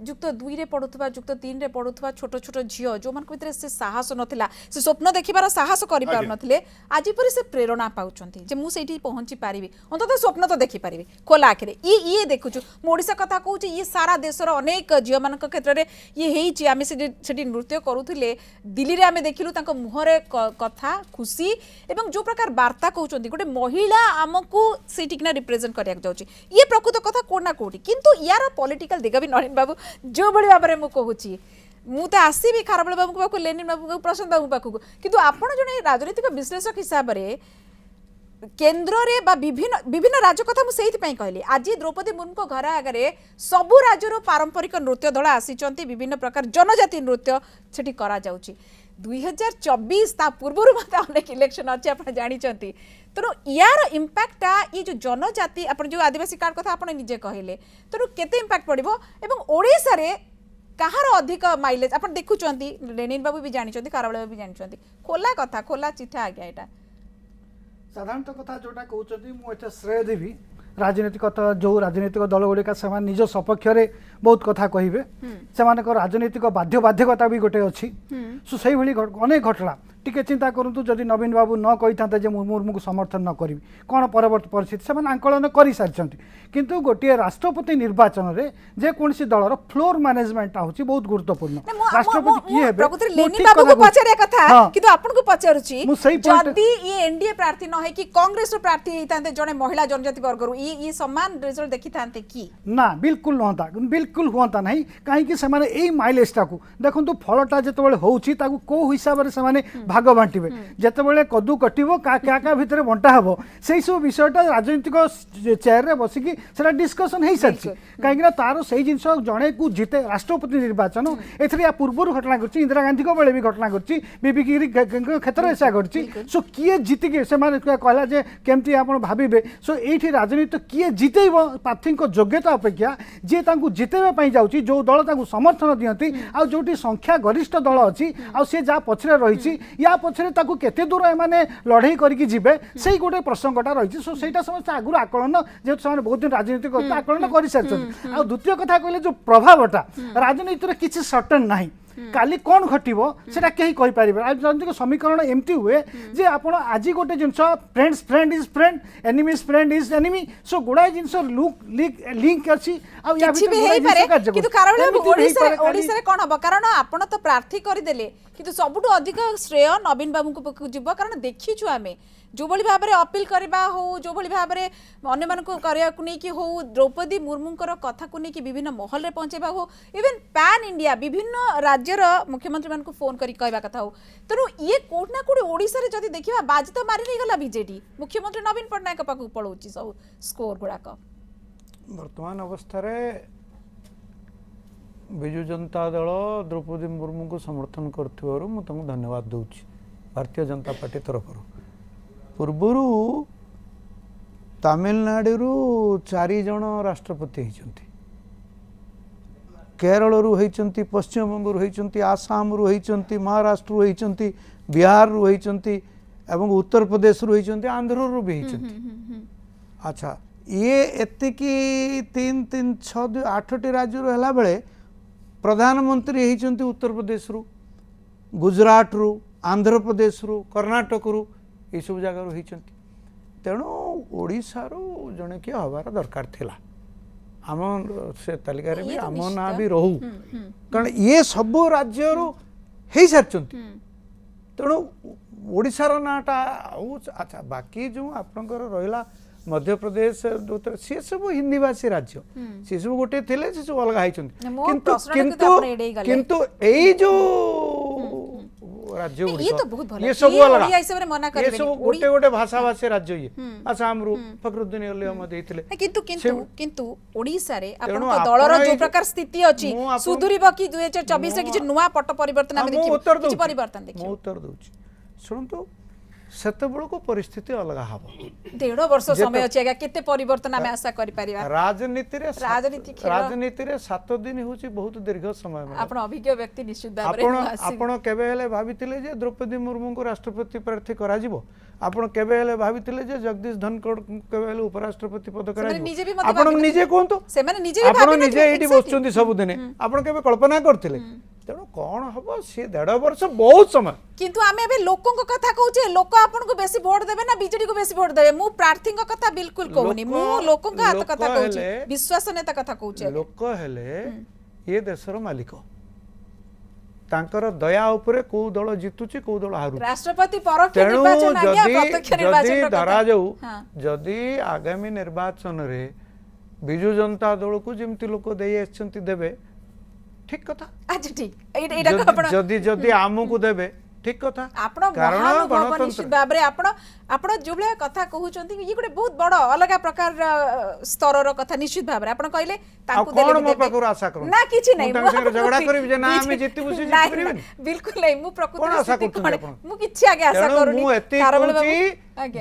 युक्त 2 रे पढुथबा युक्त 3 रे पढुथबा छोट छोट झियो जो मन भितरे से साहस नथिला से स्वप्न देखिबार साहस करि पार आज्ञा। नथिले आज परि से प्रेरणा पाउचंती जे मु सेठी पहुंची पारिबी अंतत स्वप्न तो देखि पारिबी खोला आखिरे ये देखुछु मु ओडिसा कथा कहउछु ये सारा देशर अनेक झियो मानक क्षेत्र रे ये हेइछि आमे सेठी नृत्य करूथिले दिल्ली रे आमे देखिलु तांको मुहरे कथा खुशी एवं जो प्रकार वार्ता कहउचंती गोटे महिला आमको सेठी किना रिप्रेजेंट करिया जाउछि ये प्रकृत कथा कोना कोठी किंतु यार पॉलिटिकल दिग भी नरेन बाबू जो बड़ी भाबरे मु कहउछि मु तो आसीबी खारबळ बाबू को लेनिन बाबू को प्रशांत बाबू पाखु किंतु आपण जने राजनीतिक विश्लेषक हिसाब रे केन्द्र रे बा विभिन्न राज्य कथा मु सेहि पई कहली आज द्रौपदी मुर्मू को घर आगरे सबु राज्यर पारंपरिक नृत्य दल आसीचंती विभिन्न प्रकार जनजाति नृत्य सेठी करा जाउची 2024 ता पूर्वरु मते अनेक इलेक्शन अछि आपण जानिचंती तरो यार इंपैक्ट ये जो जनजाति आपण जो आदिवासी कार्ड कथा आपण निजे कहले तरो केते इंपैक्ट पड़िबो एवं ओडिसा रे कहार अधिक माइलेज आपण देखुचंती लेनिन बाबू भी जानिचंती कारबळ बाबू भी जानिचंती खोला कथा खोला चिठा आ गया एटा साधारणतः कथा जोटा कहते मुझे श्रेय देवी राजनीतिक जो राजनीतिक दल गुड़िका से निज सपक्ष बहुत कथा कहे से राजनीतिक बाध्यबाध्यकता भी गोटे अच्छी सो से अनेक घटना टिके चिंता करूँ जदि नवीन बाबू न कही था मुर्मू को समर्थन न करी कौन परवर्त परिस्थिति से आंकलन कर सारी किंतु गोटे राष्ट्रपति निर्वाचन में जेकोसी दलर फ्लोर मैनेजमेंट हूँ बहुत गुरुत्वपूर्ण राष्ट्रपति किए एनडीए प्रार्थी न है कि कांग्रेस प्रार्थी होता जड़े महिला जनजाति वर्ग ये सम्मान रिजल्ट देखी था कि ना बिल्कुल बिल्कुल हुआ ना कहीं माइलेजटा को देखो फलटा जो होची कौ हिसाब से भाग बांटे जिते कदू कटो क्या भितर बंटा हे से सब विषयटा राजनीतिक चेयर रे बसिकी से डिस्कसन हो सारी कहीं तार से जिन जड़े को जिते राष्ट्रपति निर्वाचन ए पूर्व घटना कर इंदिरा गांधी बेले भी घटना कर बीबी गिरी क्षेत्र में से घटी सो किए जीतिके से कहला जे केमती आप भावे सो ये राजनीति किए जितेब प्रार्थी योग्यता अपेक्षा जी जितेबाई जाऊँगी जो दल समर्थन दिखती आ जो संख्या गरिष्ठ दल अच्छी आए जहाँ पछरे रही या पछरे केते दूर एमाने लड़ाई करके जीवे से गोटे प्रसंगटा रही सो से समस्त आगुरी आकलन जेहेतु से बहुत दिन राजनीति आकलन कर सारी आ द्वितीय कथा कहले जो प्रभावटा राजनीति किसी सर्टेन ना काली कौन घटिबो सेटा केही कहि परिबे राजनीतिक समीकरण एमती हुए जे आपण आज गोटे जिंस friends friend is friend enemy is friend is enemy so गुडाय जिंस लिंक अछि आ या କିଛି ବି ହେଇପାରେ କିନ୍ତୁ କାରଣ ଓଡିଶାରେ କଣ ହବ କାରଣ ଆପଣ ତ ପ୍ରାର୍ଥୀ କରିଦେଲେ କିନ୍ତୁ ସବୁଠୁ ଅଧିକ ଶ୍ରେୟ ନବୀନ ବାବୁଙ୍କ ପାଖକୁ ଯିବ କାରଣ ଦେଖିଛୁ ଆମେ ଯୋଭଳି ଭାବରେ ଅପିଲ କରିବା ହଉ ଯୋଭଳି ଭାବରେ ଅନ୍ୟମାନଙ୍କୁ କରିବାକୁ ନେଇକି ହଉ ଦ୍ରୌପଦୀ ମୁର୍ମୁଙ୍କର କଥାକୁ ନେଇକି ବିଭିନ୍ନ ମହଲରେ ପହଞ୍ଚାଇବା ହଉ ଇଭେନ୍ ପ୍ୟାନ୍ ଇଣ୍ଡିଆ ବିଭିନ୍ନ ରାଜ୍ୟର ମୁଖ୍ୟମନ୍ତ୍ରୀମାନଙ୍କୁ ଫୋନ୍ କରି କହିବା କଥା ହଉ ତେଣୁ ଇଏ କୋଉଠି ନା କୋଉଠି ଓଡିଶାରେ ଯଦି ଦେଖିବା ବାଜି ତ ମାରି ନେଇଗଲା ବିଜେଡି ମୁଖ୍ୟମନ୍ତ୍ରୀ ନବୀନ ପଟ୍ଟନାୟକ ପାଖକୁ ପଳଉଛି ସବୁ ସ୍କୋର ଗୁଡାକ ବର୍ତ୍ତମାନ ଅବସ୍ଥାରେ ବିଜୁ ଜନତା ଦଳ ଦ୍ରୌପଦୀ ମୁର୍ମୁଙ୍କୁ ସମର୍ଥନ କରୁଥିବାରୁ ମୁଁ ତାଙ୍କୁ ଧନ୍ୟବାଦ ଦେଉଛି ଭାରତୀୟ ଜନତା ପାର୍ଟି ତରଫରୁ ପୂର୍ବରୁ ତାମିଲନାଡୁରୁ 4 ଜଣ ରାଷ୍ଟ୍ରପତି ହେଇଛନ୍ତି କେରଳରୁ ହେଇଛନ୍ତି ପଶ୍ଚିମବଙ୍ଗରୁ ହେଇଛନ୍ତି ଆସାମରୁ ହେଇଛନ୍ତି ମହାରାଷ୍ଟ୍ରରୁ ହେଇଛନ୍ତି ବିହାରରୁ ହେଇଛନ୍ତି ଏବଂ ଉତ୍ତରପ୍ରଦେଶରୁ ହେଇଛନ୍ତି ଆନ୍ଧ୍ରରୁ ବି ହେଇଛନ୍ତି ଆଚ୍ଛା ये एतिकी 3 3 6 8टी राज्य है बेले प्रधानमंत्री होती उत्तर प्रदेश रु गुजरात रु आंध्र प्रदेश रु कर्णाटक रु ये सब जगह होती तेणु ओडिशा रु जने किए हबार दरकार थिला आम से तालिका रे भी आम ना भी रहू कारण ये सब राज्य रु हे सारचंती तेणु ओडिशा रो नाटा अच्छा बाकी जो आपनकर रहिला मध्य प्रदेश सी सब हिंदी भाषी राज्य सी सब गोटे थे सी सब अलग किंतु किंतु किंतु यही जो राज्य ये सब अलग ये सब गोटे गोटे भाषा भाषी राज्य ये आसाम रु फखरुद्दीन अली देइथिले किंतु किंतु किंतु ओडिसा रे आपन दलर जो प्रकार स्थिति अछि सुधुरिबो कि 2024 रे किछ नुवा पट परिवर्तन हम देखि किछ परिवर्तन देखि मो उत्तर दउछि सुनतो सेतबेल को परिस्थिति अलग हब 1.5 वर्ष समय अछि आगा केते परिवर्तन हम आशा करि परिबा राजनीति रे 7 दिन होछि बहुत दीर्घ समय में आपण अभिज्ञ व्यक्ति निश्चित भाबरे आपण केबे हेले भाबितिले जे द्रौपदी मुर्मू को राष्ट्रपति प्रार्थी करा जिवो आपण केबे हेले भाबितिले जे जगदीश धनखड़ केबे हेले उपराष्ट्रपति पद करा जिवो आपण निजे कोंतो से माने निजे भी आपण निजे एठी बसचंती सब दिने आपण केबे कल्पना करथिले तेणु कौन हम सी 1.5 वर्ष बहुत समय किंतु आमे अबे लोकों को कथा कहूचे लोक आपन को बेसी वोट देबे ना बीजेडी को बेसी वोट देबे मु प्रार्थी को कथा बिल्कुल कहूनी मु लोकों का हाथ कथा कहूची विश्वास नेता कथा कहूचे लोक हेले ये देशर मालिक तांकर दया उपरे को दल जितुची को दल हारु राष्ट्रपति परोक्ष निर्वाचन आज्ञा प्रत्यक्ष निर्वाचन धरा जाऊ जदि आगामी निर्वाचन रे बिजु जनता दल को जेमति लोक देई आछंती देबे ठीक कथा अच्छा ठीक एटा को आपण जदि जदि आमु को देबे ठीक कथा आपण महानुभव निश्चित बाबरे आपण जो भले कथा कहउचंती ये गोटे बहुत बड़ अलग प्रकार स्तर रो कथा निश्चित बाबरे आपण कहले ताकू देले कोन मो पाखर आशा करू ना किछि नै मु संगे झगड़ा करबी जे ना आमे जिति बुसी जिति परिबेनी बिल्कुल नै मु प्रकृति आशा करतु मु किछि आगे आशा करूनी मु एते कहूची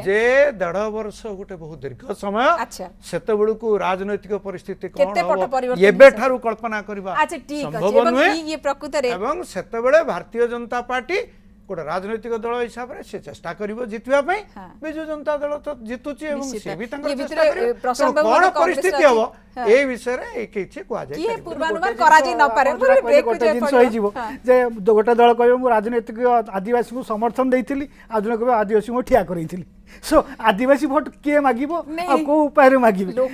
जे 1.5 वर्ष गोटे बहुत दीर्घ समय अच्छा सेते बेलु को राजनैतिक परिस्थिति कोन केते पट परिवर्तन एबे ठारू कल्पना करबा अच्छा ठीक अछि एवं ये प्रकृति रे एवं सेते बेले भारतीय जनता पार्टी गोटे राजनैतिक दल हिसाब से चेष्टा करिवो जितवा पई बिजु जनता दल तो जितुची एवं से भी तंकर चेष्टा करिवो कोन परिस्थिति हबो ए विषय रे किछि कुआ जाय की पूर्वानुमान करा जी न पारे ब्रेक गोटे दिन सही जीवो जे गोटे दल कहबो मु राजनैतिक आदिवासी को समर्थन देइथिली आजुन कहबो आदिवासी को ठिया करैथिली सो आदिवासी वोट के मागिबो आ को उपाय रे मागिबो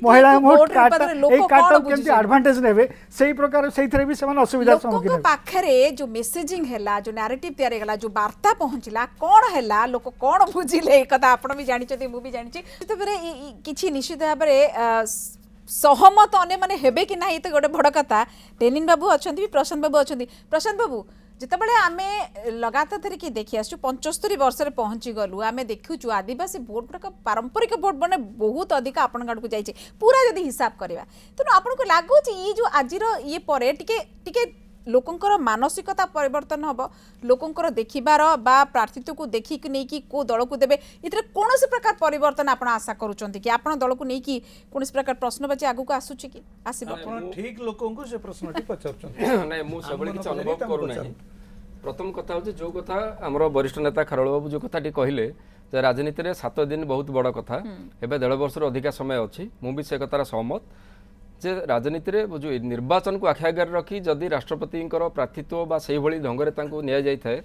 महिला वोट काटा ए काटा केमति एडवांटेज नेबे सेही प्रकार सेही भी समान असुविधा सम्मुखीन लोक पाखरे जो मेसेजिंग हैला जो नैरेटिव तयार हैला जो वार्ता पहुंचला कोन हैला लोक कोन बुझिले ए कथा आपण भी जानि छथि मु भी जानि छी तबरे किछि निश्चित भाबरे सहमत अन्य माने हेबे कि नाही त गोटे बड़ कथा टेनिन बाबू अछंती प्रशांत बाबू अछंती प्रशांत बाबू जितेबाला आमे लगातार धरिकी देखी आसु 75 वर्ष रे पहुंची गलु आमे देखुछु आदिवासी वोट गुड़ाक पारंपरिक वोट बने बहुत अधिक आपण गाड़ को जाइए पूरा जदि हिसाब करवा तेणु आपन को लागुच ये जो आजिर ये परे टिके टिके लोकंकर मानसिकता परिवर्तन हम लोकंकर देखिबार बा प्रार्थित्व को देखिक नहीं कि को दल को देबे इतरे कोनोसी प्रकार परिवर्तन आपण आशा करूचंती कि आपण दल को नहीं कि कोनोसी प्रकार प्रश्नवाची आगु को आसुची कि आसीबो आपण ठीक लोकन को से प्रश्नटी पचारचंती नै मु सबले किछ अनुभव करू नै प्रथम कथा हो जो कथा आमर वरिष्ठ नेता खारल बाबू जो कथाटी कहले राजनीति में 7 दिन बहुत बड़ कथा एवं 1.5 वर्ष अधिका समय अच्छी मुझे से कथार सहमत जे राजनीति रे जो निर्वाचन को आखि आगे रखी जदि राष्ट्रपति प्रार्थित्व बा से भली ढंग से निया जाय थाए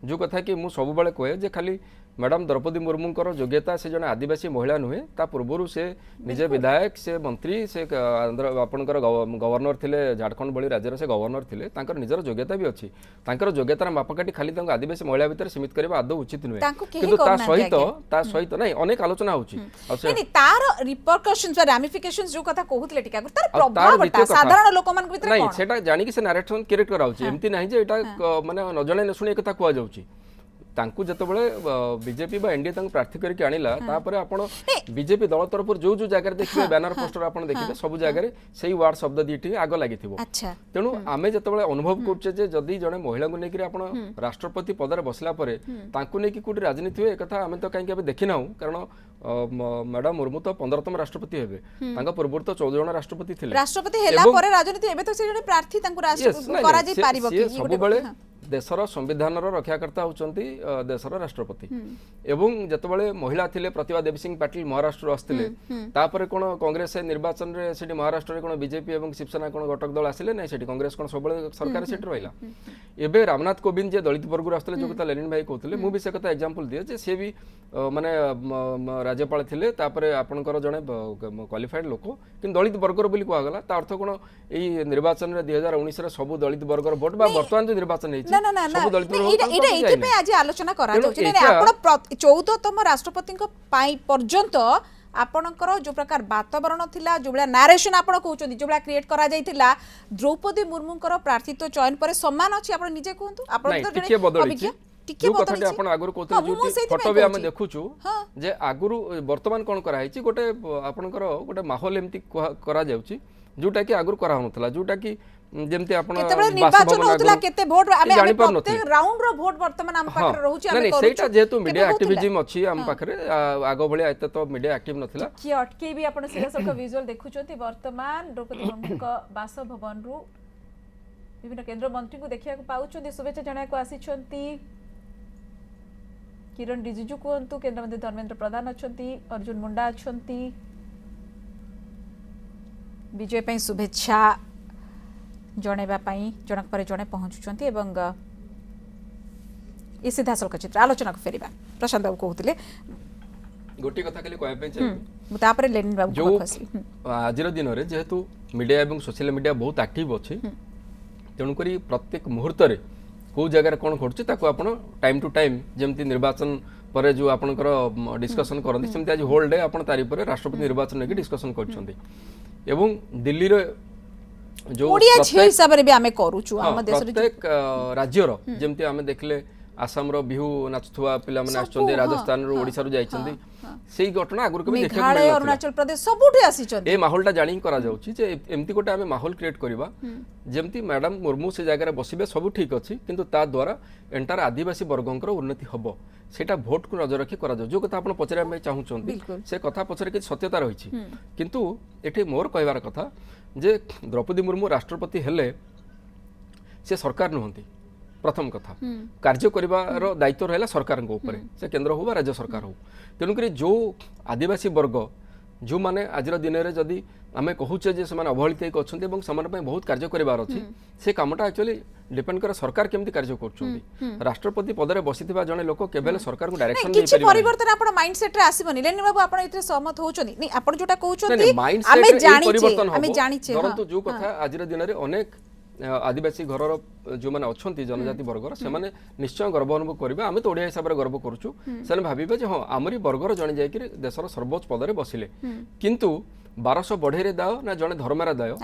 जो कथा कि मु सब बेले कहे जे खाली मैडम द्रौपदी मुर्मूंकर योग्यता से जने आदिवासी महिला नुहे ता पूर्व से निजे विधायक से मंत्री से आपनकर गवर्नर थिले झारखंड भली राज्य से गवर्नर थिले तांकर निजर योग्यता भी अछि तांकर योग्यतार मापकाठी खाली तांको आदिवासी महिला भितर सीमित करबा आदौ उचित नुहे किंतु ता सहित नहीं अनेक आलोचना होछि नहीं तार रिपरकशंस और रैमिफिकेशंस जो कथा कहउतले टिका तार प्रभावटा साधारण लोक मान भितर नहीं सेटा जानि कि से नरेशन करेक्ट कराउछि एमती नहीं जे एटा माने न जणे न सुने कथा कुआ जाउछि तांकु जतबेले बीजेपी बा एनडीए तांकु प्रार्थी करके आनिला तापरे आपण बीजेपी दल तरफ जो जो जगह देखिबे बैनर पोस्टर आपण देखिबे सब जगह सेही वार्ड शब्द दीटी आग लागिथिबो तेणु आमे जतबेले अनुभव करछे जे जदी जणे महिला को नेकि आपण राष्ट्रपति पदरे बसला परे तांकु नेकि कोटी राजनीति होय एकथा आमे तो काई के देखिनाउ कारण मैडम मुर्मू तो 15तम राष्ट्रपति हेबे तांका पूर्व तो 14 जण राष्ट्रपति थिले राष्ट्रपति हेला परे राजनीति एबे तो से जणे प्रार्थी तांकु राष्ट्रपति करा जाय पारिबो कि सब बेले देशर संविधान रक्षाकर्ता होचंती देशर राष्ट्रपति एवं जतबेले महिला थिले प्रतिभा देवी सिंह पाटिल महाराष्ट्र आस्थिले तापरे कोन कांग्रेस निर्वाचन रे सेठी महाराष्ट्र रे कोन बीजेपी एवं शिवसेना कोन घटक दल आसिले नै सेठी कांग्रेस कोन सबले सरकार सेठी रहिला एबे रामनाथ कोविंद जे दलित वर्ग आस्थिले जो कथा लेनिन भाई कहथिले मु भी से कथा एग्जांपल दिए जे से भी माने राज्यपाल थिले तापरे आपनकर जणे क्वालिफाइड लोक किन दलित वर्गर बोली कहला गला ता अर्थ कोन एई निर्वाचन रे 2019 रे सब दलित वर्गर वोट बा वर्तमान जो निर्वाचन हेछि ना ना ना इटे पे आज आलोचना करा जाउछि ने आपण 14तम राष्ट्रपति को पाई पर्यंत आपणकर जो प्रकार वातावरण थिला जो बला नरेशन आपण कहउछन्ती जो बला क्रिएट करा जाइथिला द्रौपदी मुर्मूंकर प्रार्थित्व चयन पर सम्मान अछि आपण निजे कहंतु आपण तो टिके बदलिछि जो कथाटे आपण आगुर कहथि जो फोटो भी हम देखुछु जे आगुर वर्तमान कोन करा हिछि गोटे आपणकर गोटे माहौल एम्ति करा जाउछि जोटा कि आगुर करा होनथला जोटा कि जेमति आपण निर्वाचन होतला केते वोट आमे प्रत्येक राउंड रो वोट वर्तमान हम पाखरे रहउछि आमे करू सेटा जेतु मीडिया एक्टिविज्म अछि हम पाखरे आगो भले एते तो मीडिया एक्टिव नथिला कि अटके भी आपण सिरसक विजुअल देखुछथि वर्तमान द्रौपदी मुर्मू का बासभवन रु विभिन्न केंद्र मंत्री को देखिया को पाउछथि शुभेच्छा जणा को आसीछथि किरण रिजिजू कहंतु केंद्र मंत्री धर्मेंद्र प्रधान अछथि अर्जुन मुंडा अछथि विजय पई शुभेच्छा जणेबा पई जनक पर जणे पहुंचुचंती एवं ई सीधासलख चित्र आलोचना को फेरिबा प्रशांत बाबू कहउतले गोटी कथा खाली कहय पे चाहि मुता पर लेनिन बाबू जो आजिर दिन रे जेहेतु मीडिया एवं सोशल मीडिया बहुत एक्टिव अछि तेणु करी प्रत्येक मुहूर्त रे को जगह कौन घटुछि ताको आपण टाइम टू टाइम जेमति निर्वाचन पर जो आपनकर डिस्कशन करନ୍ତି सेमति आज होल डे आपण तारि पर राष्ट्रपति निर्वाचन के डिस्कशन करछन्ती एवं दिल्ली रे जो ओडिया छ हिसाब रे भी हमें करूछु हम देश रे प्रत्येक राज्य रो जेमति हमें देखले आसाम रो बिहू नाचथुआ पिला माने आछन्ते राजस्थान रो ओडिसा रो जाइछन्ती सेही घटना आगुर के देखै मेघालय अरुणाचल प्रदेश सबुठी आसीछन्ती ए माहौलटा जानि करा जाउछि जे एमति गोटे हमें माहौल क्रिएट करबा जेमति मैडम मुर्मू से जगह रे बसिबे सब ठीक अछि किंतु ता द्वारा एंटार आदिवासी वर्गंकर उन्नति हबो सेटा भोट को नजर रखी करा जाउ जो कथा आपण पचरा में चाहुछन्ती से कथा पचरे कि सत्यता रहिछि किंतु एठी मोर कहबार कथा जे द्रौपदी मुर्मू राष्ट्रपति हेले से सरकार नहंती प्रथम कथा कार्य करिवार दायित्व रहला सरकार को ऊपर से केंद्र हो राज्य सरकार हो तेणुक जो आदिवासी वर्ग जो माने आज दिन में जदि आम कहूचे जे से अवहेलित होती बहुत कार्य करार अच्छी से कामटा एक्चुअली डिपेंड करे सरकार केमती कार्य कर राष्ट्रपति पदरे बसिथिबा जने लोक केबेले सरकार को डायरेक्शन दे परिबा परिवर्तन आपण माइंडसेट रे आसीबनी लेनि बाबू आपण इथे सहमत होउछनी नै आपण जोटा कहउछनी आमे जानि छे परंतु जो कथा आज दिन रे अनेक आदिवासी घर जो मैंने अच्छा जनजाति वर्गर से निश्चय गर्व अनुभव करेंगे आम तो ओडिया हिसाब से गर्व करुचु से भावे हाँ आमरी वर्गर जड़े जाकि देशर सर्वोच्च पदरे बसिले किंतु 1200 बढ़े दाओ ना जड़े धर्मेरा दाओ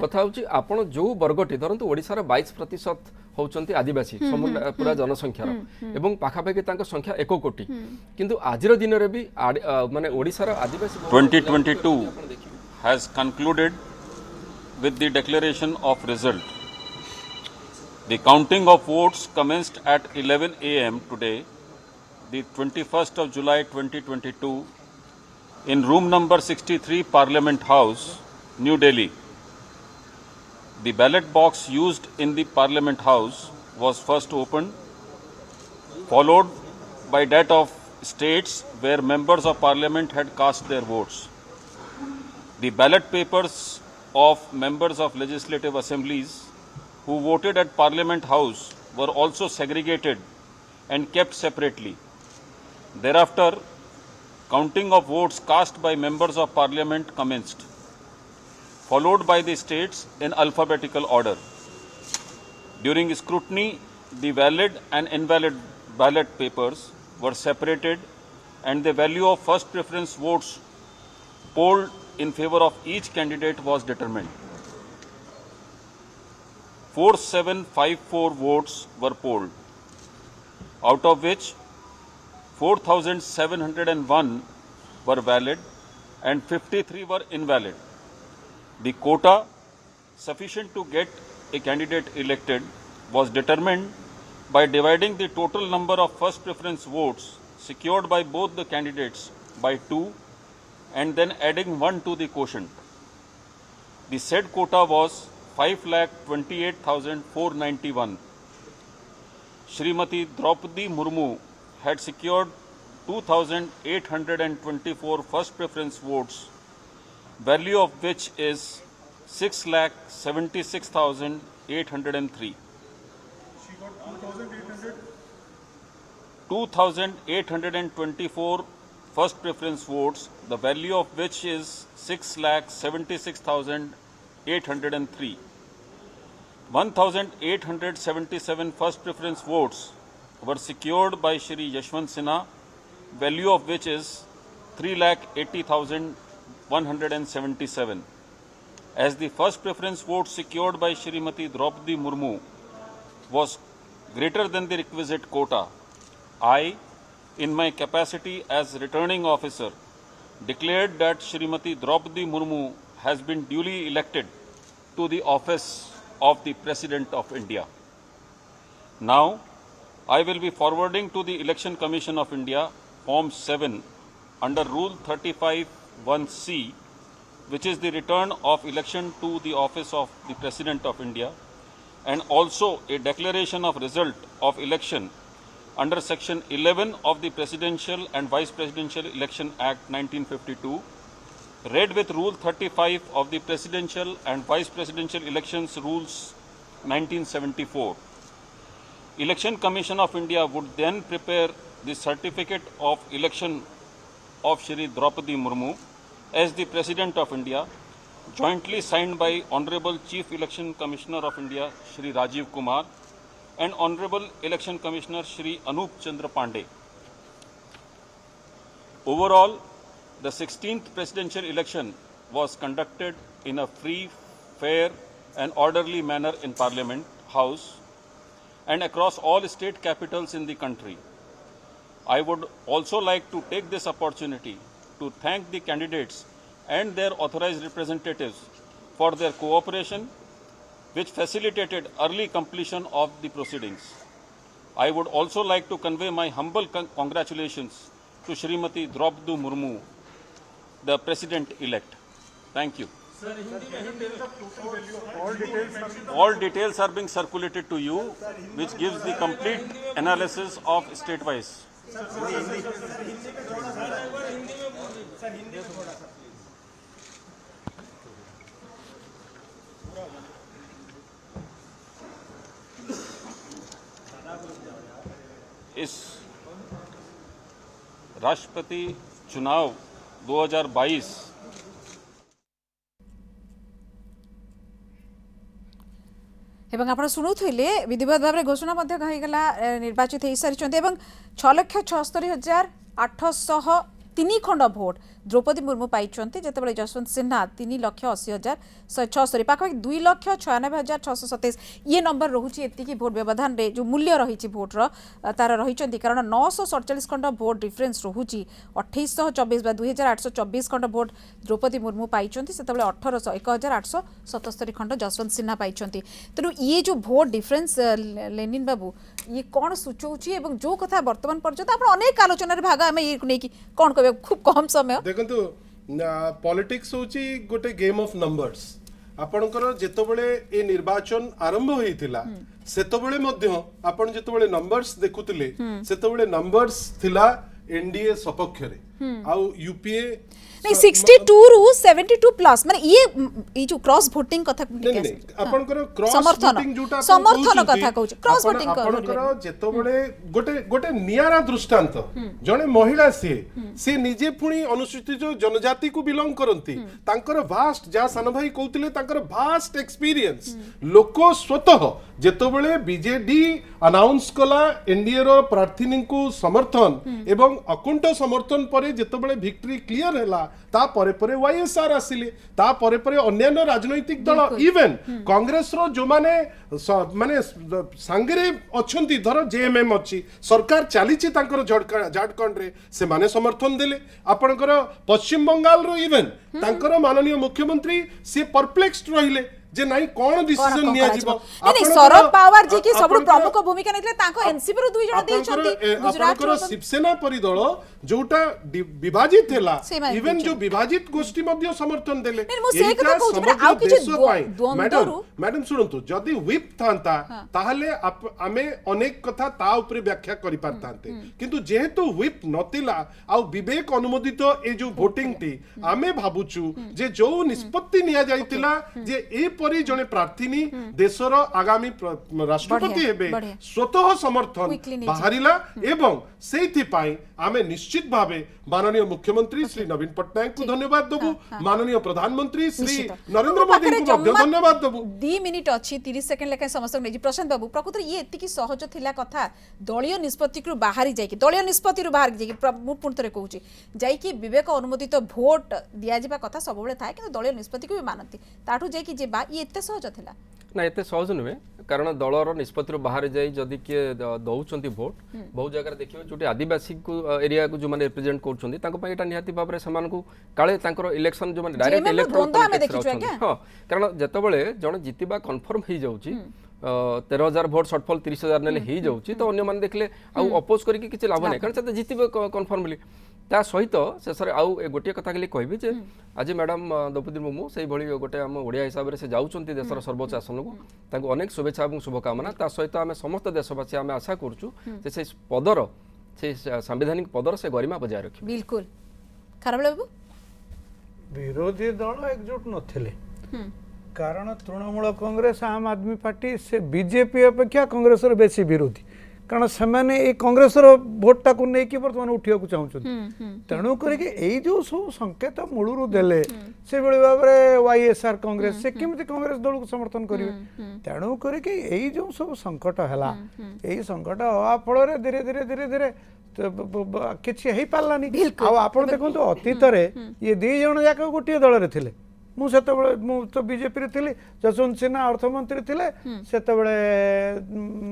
कथा हूँ आपड़ जो वर्गटी धरतु ओडिशार 22% होउचंती आदिवासी पूरा जनसंख्यार एवं पाखापाखि संख्या 1 कोटी किंतु आजिर दिन रे भी माने ओडिशार आदिवासी 2022 has concluded with the declaration of result. The counting of votes commenced at 11 a.m. today, the 21st of July 2022, in room number 63 Parliament House, New Delhi. The ballot box used in the Parliament House was first opened, followed by that of states where members of Parliament had cast their votes. The ballot papers of members of legislative assemblies who voted at Parliament House were also segregated and kept separately. Thereafter, counting of votes cast by members of Parliament commenced, followed by the states in alphabetical order. During scrutiny, the valid and invalid ballot papers were separated and the value of first preference votes polled in favor of each candidate was determined. 4754 votes were polled, out of which 4701 were valid and 53 were invalid. The quota sufficient to get a candidate elected was determined by dividing the total number of first preference votes secured by both the candidates by 2 and then adding 1 to the quotient. The said quota was 5,28,491. Shrimati Draupadi Murmu had secured 2,824 first preference votes, value of which is 6,76,803. 2,824 first preference votes, the value of which is 6,76,803. 1,877 first preference votes were secured by Shri Yashwant Sinha, value of which is 3,80,177. As the first preference vote secured by Shrimati Draupadi Murmu was greater than the requisite quota, I, in my capacity as returning officer, declared that Shrimati Draupadi Murmu has been duly elected to the office of the President of India. Now, I will be forwarding to the Election Commission of India Form 7 under Rule 35(1)(c), which is the return of election to the office of the President of India, and also a declaration of result of election under Section 11 of the Presidential and Vice Presidential Election Act 1952, read with Rule 35 of the Presidential and Vice Presidential Elections Rules 1974. Election Commission of India would then prepare the certificate of election of Shri Draupadi Murmu as the President of India, jointly signed by Honorable Chief Election Commissioner of India Shri Rajiv Kumar and Honorable Election Commissioner Shri Anup Chandra Pandey. Overall, the 16th presidential election was conducted in a free, fair and orderly manner in Parliament House and across all state capitals in the country. I would also like to take this opportunity to thank the candidates and their authorized representatives for their cooperation, which facilitated early completion of the proceedings. I would also like to convey my humble congratulations to Shrimati Draupadi Murmu, the President-elect. Thank you. All details are being circulated to you, which gives the complete analysis of state-wise. इस राष्ट्रपति चुनाव 2022 এবং আপনার শুণুলে বিধিবদ্ধ ভাবে ঘোষণা মধ্যে হয়েগলা নির্বাচিত হয়ে সারি এবং 6,76,803 খণ্ড ভোট দ্রৌপদী মুর্মু পাইছেন, যেতবে যশবন্ত সিনহা 3,80,670 পাখাপাখি 2,96,627 ইয়ে নম্বর রয়েছে। এতিকি ভোট ব্যবধানে যে মূল্য রয়েছে ভোটর তার রয়েছেন, কারণ 947 খণ্ড ভোট ডিফরেন্স রয়েছে। 2824 বা 2824 খণ্ড ভোট দ্রৌপদী মুর্মু পাইছেন, সেতবে 1,877 খণ্ড যশবন্ত সিনহা পাইছেন। তেণু ইয়ে যে ভোট ডিফরেন্স লেনিন বাবু ইয়ে কোণ সূচাউছি এবং যে কথা বর্তমান পর্যন্ত আপনার অনেক আলোচনার ভাগ আমি ইয়ে নেই কোণ কবে খুব কম সময় দেখন্তু পলিটিক্স হচ্ছে গোটে গেম অফ নম্বরস। আপনার যেতবে এ নির্বাচন আরম্ভ হয়েছিল সেতবে মধ্য আপন যেতবে নম্বরস দেখুলে সেতবে নম্বরস থিলা एनडीए सपक्ष रे आउ यूपीए नहीं 62 रु 72 प्लस माने ये जो क्रॉस वोटिंग कथा आपनकर क्रॉस समर्थन वोटिंग जोटा समर्थन कथा कहू क्रॉस वोटिंग आपनकर जेतबेले गोटे नियारा दृष्टांत जने महिला सी निजे पुणी अनुसूचित जनजाति को बिलोंग करती तांकर वास्ट जा सान भाई कहउतिले तांकर वास्ट एक्सपीरियंस लोक स्वतः जेतबेले बीजेडी अनाउंस कला एनडीए रो प्रार्थी को समर्थन एवं अकुंठ समर्थन परे जेतबेले विक्ट्री क्लियर हैला ता परे परे वाईएसआर आसिले ता परे परे अन्य राजनैतिक दल इवन कांग्रेस रो जो माने सांगरे अछंती धर जेएमएम अछि सरकार चलीछि तांकर झारखंड रे से माने समर्थन देले आपनकर पश्चिम बंगाल रो इवन तांकर माननीय मुख्यमंत्री से परप्लेक्स्ड रहिले जे नाही कोन डिसीजन निया जीवो नहीं शरद पवार जी की सब प्रमुख भूमिका नेतले तांको एनसीपी रो दुई जण देइछंती गुजरात रो शिवसेना परिदल जोटा विभाजित हैला इवन जो विभाजित गोष्ठी मध्ये समर्थन देले से कथा कहू जे आउ किछ मैडम सुनंतु जदी व्हिप थांता ताहले आमे अनेक कथा ता ऊपर व्याख्या करि पारतांते किंतु जेहेतु व्हिप नतिला आउ विवेक अनुमोदित ए जो वोटिंग टी आमे भाबुचु जे जो निष्पत्ति निया जाइतिला जे ए परी जने प्रार्थीनी देशर आगामी राष्ट्रपति हेबे स्वतः समर्थन बाहरिला एवं सेथि पाई आमे निश्चित भावे माननीय मुख्यमंत्री श्री नवीन पटनायक को धन्यवाद देबु माननीय प्रधानमंत्री श्री नरेंद्र मोदी को मध्य धन्यवाद देबु 2 मिनिट अछि 30 सेकंड लेके समस्त नै प्रशांत बाबू प्रकृत ये एतिकी सहज थिला कथा दलीय निष्पत्ति को बाहरी जाई कि दलीय निष्पत्ति रु बाहर जाई कि मु पुनतरे कहूची जाई कि विवेक अनुमोदित भोट दिया जिबा कथा सब बेले थाए कि दलीय निष्पत्ति को भी मानती ताठू जाई कि जे बा ये एते सहज थिला ना एते सहज नुहे कारण दलर निष्पत्ति बाहर जाई जदि के दउचंती भोट बहुत जगह देखियो जोटी आदिवासी को एरिया को जो माने रिप्रेजेंट करचंती ताको पई एटा निहाती बाबरे समान को काले तांकर इलेक्शन जो माने डायरेक्ट इलेक्शन हां कारण जतबेले जण जितिबा कंफर्म ही जाउची 13,000 भोट शॉर्टफॉल 30,000 नेले ही जाउची तो अन्य मान देखले आ अपोज करी किछि लाभ नै कारण से जितिबे कंफर्मली ता सहित शेष आउ गोटे कथा के कहबी जे आज मैडम द्रौपदी मुर्मू से भली गोटे आम ओडिया हिसाब से जाउचंती देशर सर्वोच्च आसन को तांको अनेक शुभेच्छा और शुभकामना ता सहित आम समस्त देशवासी आम आशा करछु जे से पदर से संवैधानिक पदर से गरिमा बजाय रखि बिल्कुल खराब बाबू विरोधी दल एकजुट नथिले कारण तृणमूल कांग्रेस आम आदमी पार्टी से बीजेपी अपेक्षा कांग्रेस बेसी विरोधी कारण से मैंने ये कांग्रेस भोट टाक नहीं बर्तमान उठा चाहते तेणु करी जो सब संकेत मूलू देले से भाव में वाईएसआर कांग्रेस से केमती कांग्रेस दल को समर्थन करेंगे तेणु करी जो सब संकट है यही संकट हवा फल धीरे धीरे धीरे धीरे कि पारानी आप देखो अतीत ये दी जन जाक गोटे दल थे मुझे तो बीजेपी थी जसवंत सिन्हा अर्थमंत्री थे से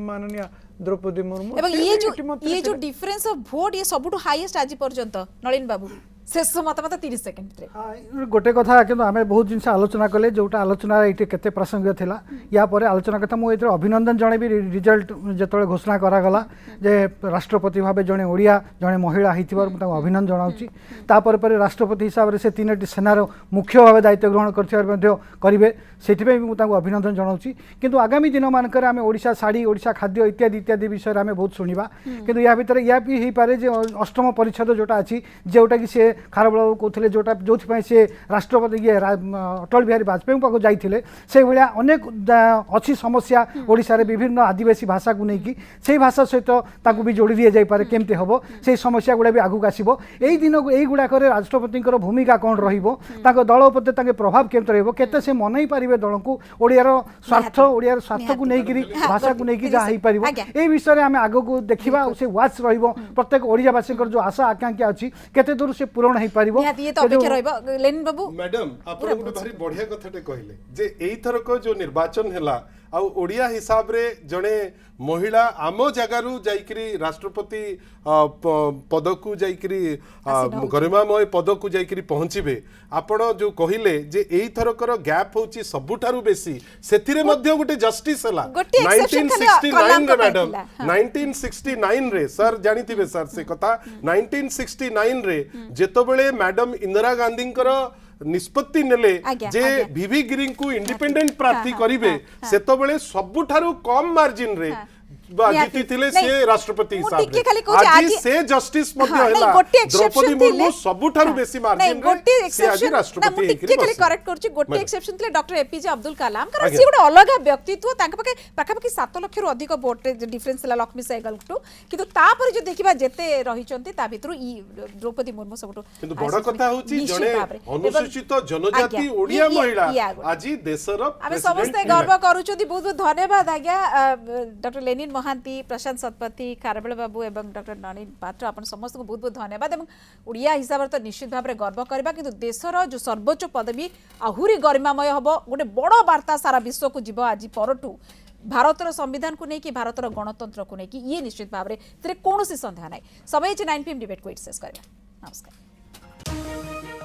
माननीय द्रौपदी मुर्मू ये जो डिफरेंस ऑफ वोट ये सबुठु हाईएस्ट आज पर्यंत नलिन बाबू शेष मतामत 30 सेकंड गोटे कथा कि आम बहुत जिन आलोचना कले जोटा आलोचना ये केते प्रासंगिक थिला या परे आलोचना कथा मु एतर अभिनंदन जणेबी रिजल्ट जेतले घोषणा करागला जे राष्ट्रपति भाबे जणे ओडिया जणे महिला हिथिबार मु ताको अभिनंदन जणाउची तापर परे राष्ट्रपति हिसाब से 3टी सेनार मुख्य भाबे दायित्व ग्रहण करथिबार मध्ये करिवे सेठिपे मु ताको अभिनंदन जणाउची किंतु आगामी दिन मानकर आम ओडिशा साड़ी ओडिशा खाद्य इत्यादि इत्यादि विषय आम बहुत शुणा किंतु या भितर या भी हो पारे जे अष्टम परिच्छेद जोटा अच्छी जोटा कि से खारबल कहते जोटा जो से राष्ट्रपति ये अटल बिहारी वाजपेयी पाक जाते से भाया अनेक अच्छी समस्या ओडिशा रे विभिन्न आदिवासी भाषा को लेकिन से भाषा सहित भी जोड़ी दि जापे केमती हम से समस्या गुड़ा भी आगू आसो यही दिन यही गुड़ाक राष्ट्रपति भूमिका कौन रहा दल प्रति प्रभाव केमती रही से मनई पारे दल को ओडियार स्वार्थ ओडियार स्वार्थ को लेकिन भाषा को लेकिन जहाँ हो पार ये विषय में आम आग को देखा से वाच प्रत्येक ओडियावासी जो आशा आकांक्षा अच्छी केते दूर से पूरण हो पार मैडम आप भारी बढ़िया कथाटे कहले जे एई थरक जो निर्वाचन हैला आ ओडिया हिसाब रे जणे महिला आम जगारू जाइकरी राष्ट्रपति पद को जाइकरी गरिमामय पद को जाइकरी पहुंचीबे आपण जो कहिले जे एई थरकर गैप होची सबुठारु बेसी सेथिरे मध्ये गोटे जस्टिस हैला 1969 रे मैडम 1969 रे सर जानिथिबे सर से कथा 1969 रे जेतबेले मैडम इंदिरा गांधींकर निष्पत्ति नेले जे वीवी गिरी को इंडिपेंडेंट प्रार्थी करिवे सेतबेले सबुठारु कम मार्जिन रे जीतिथिले से राष्ट्रपति मु हिसाब टिके खाली कहूची, आज आज- से जस्टिस मध्ये हाँ, नहीं, हला गोटे exception द्रौपदी मुर्मू थिले। सबुठारु बेसी मार्जिन गोटे रे से आज एक्सेप्शन राष्ट्रपति टिके खाली हेकरी करेक्ट करछि गोटे मैडम। एक्सेप्शन थिले डॉक्टर एपीजे अब्दुल कलाम कारण आज्ञा। सी गोटे अलग व्यक्तित्व तांका पाके पाखापाखि 7 लाख रु अधिक वोट डिफरेंस ला लक्ष्मी सहगल टू किंतु तापर जो देखिबा जेते रहिचंती ता भितरु ई द्रौपदी मुर्मू सबटु किंतु बड़ कथा होची जणे अनुसूचित जनजाति ओडिया महिला आज देशर आमे समस्त गर्व करूछथि बहुत बहुत धन्यवाद आज्ञा डॉक्टर लेनिन महांती प्रशांत सतपथी खारबेल बाबू एवं डॉक्टर नलिन पात्र अपन समस्त को बहुत बहुत धन्यवाद एवं ओडिया हिसाब तो निश्चित भाव में गर्व करबा किंतु देशर जो सर्वोच्च पदवी आहुरी गरिमामय हबो गोटे बड़ वार्ता सारा विश्व को जीव आज परटू भारतर संविधान को लेकिन भारतर गणतंत्र को लेकिन ये निश्चित भाव में कौन संदेह ना समय 9 PM डिबेट को शेष करवा नमस्कार।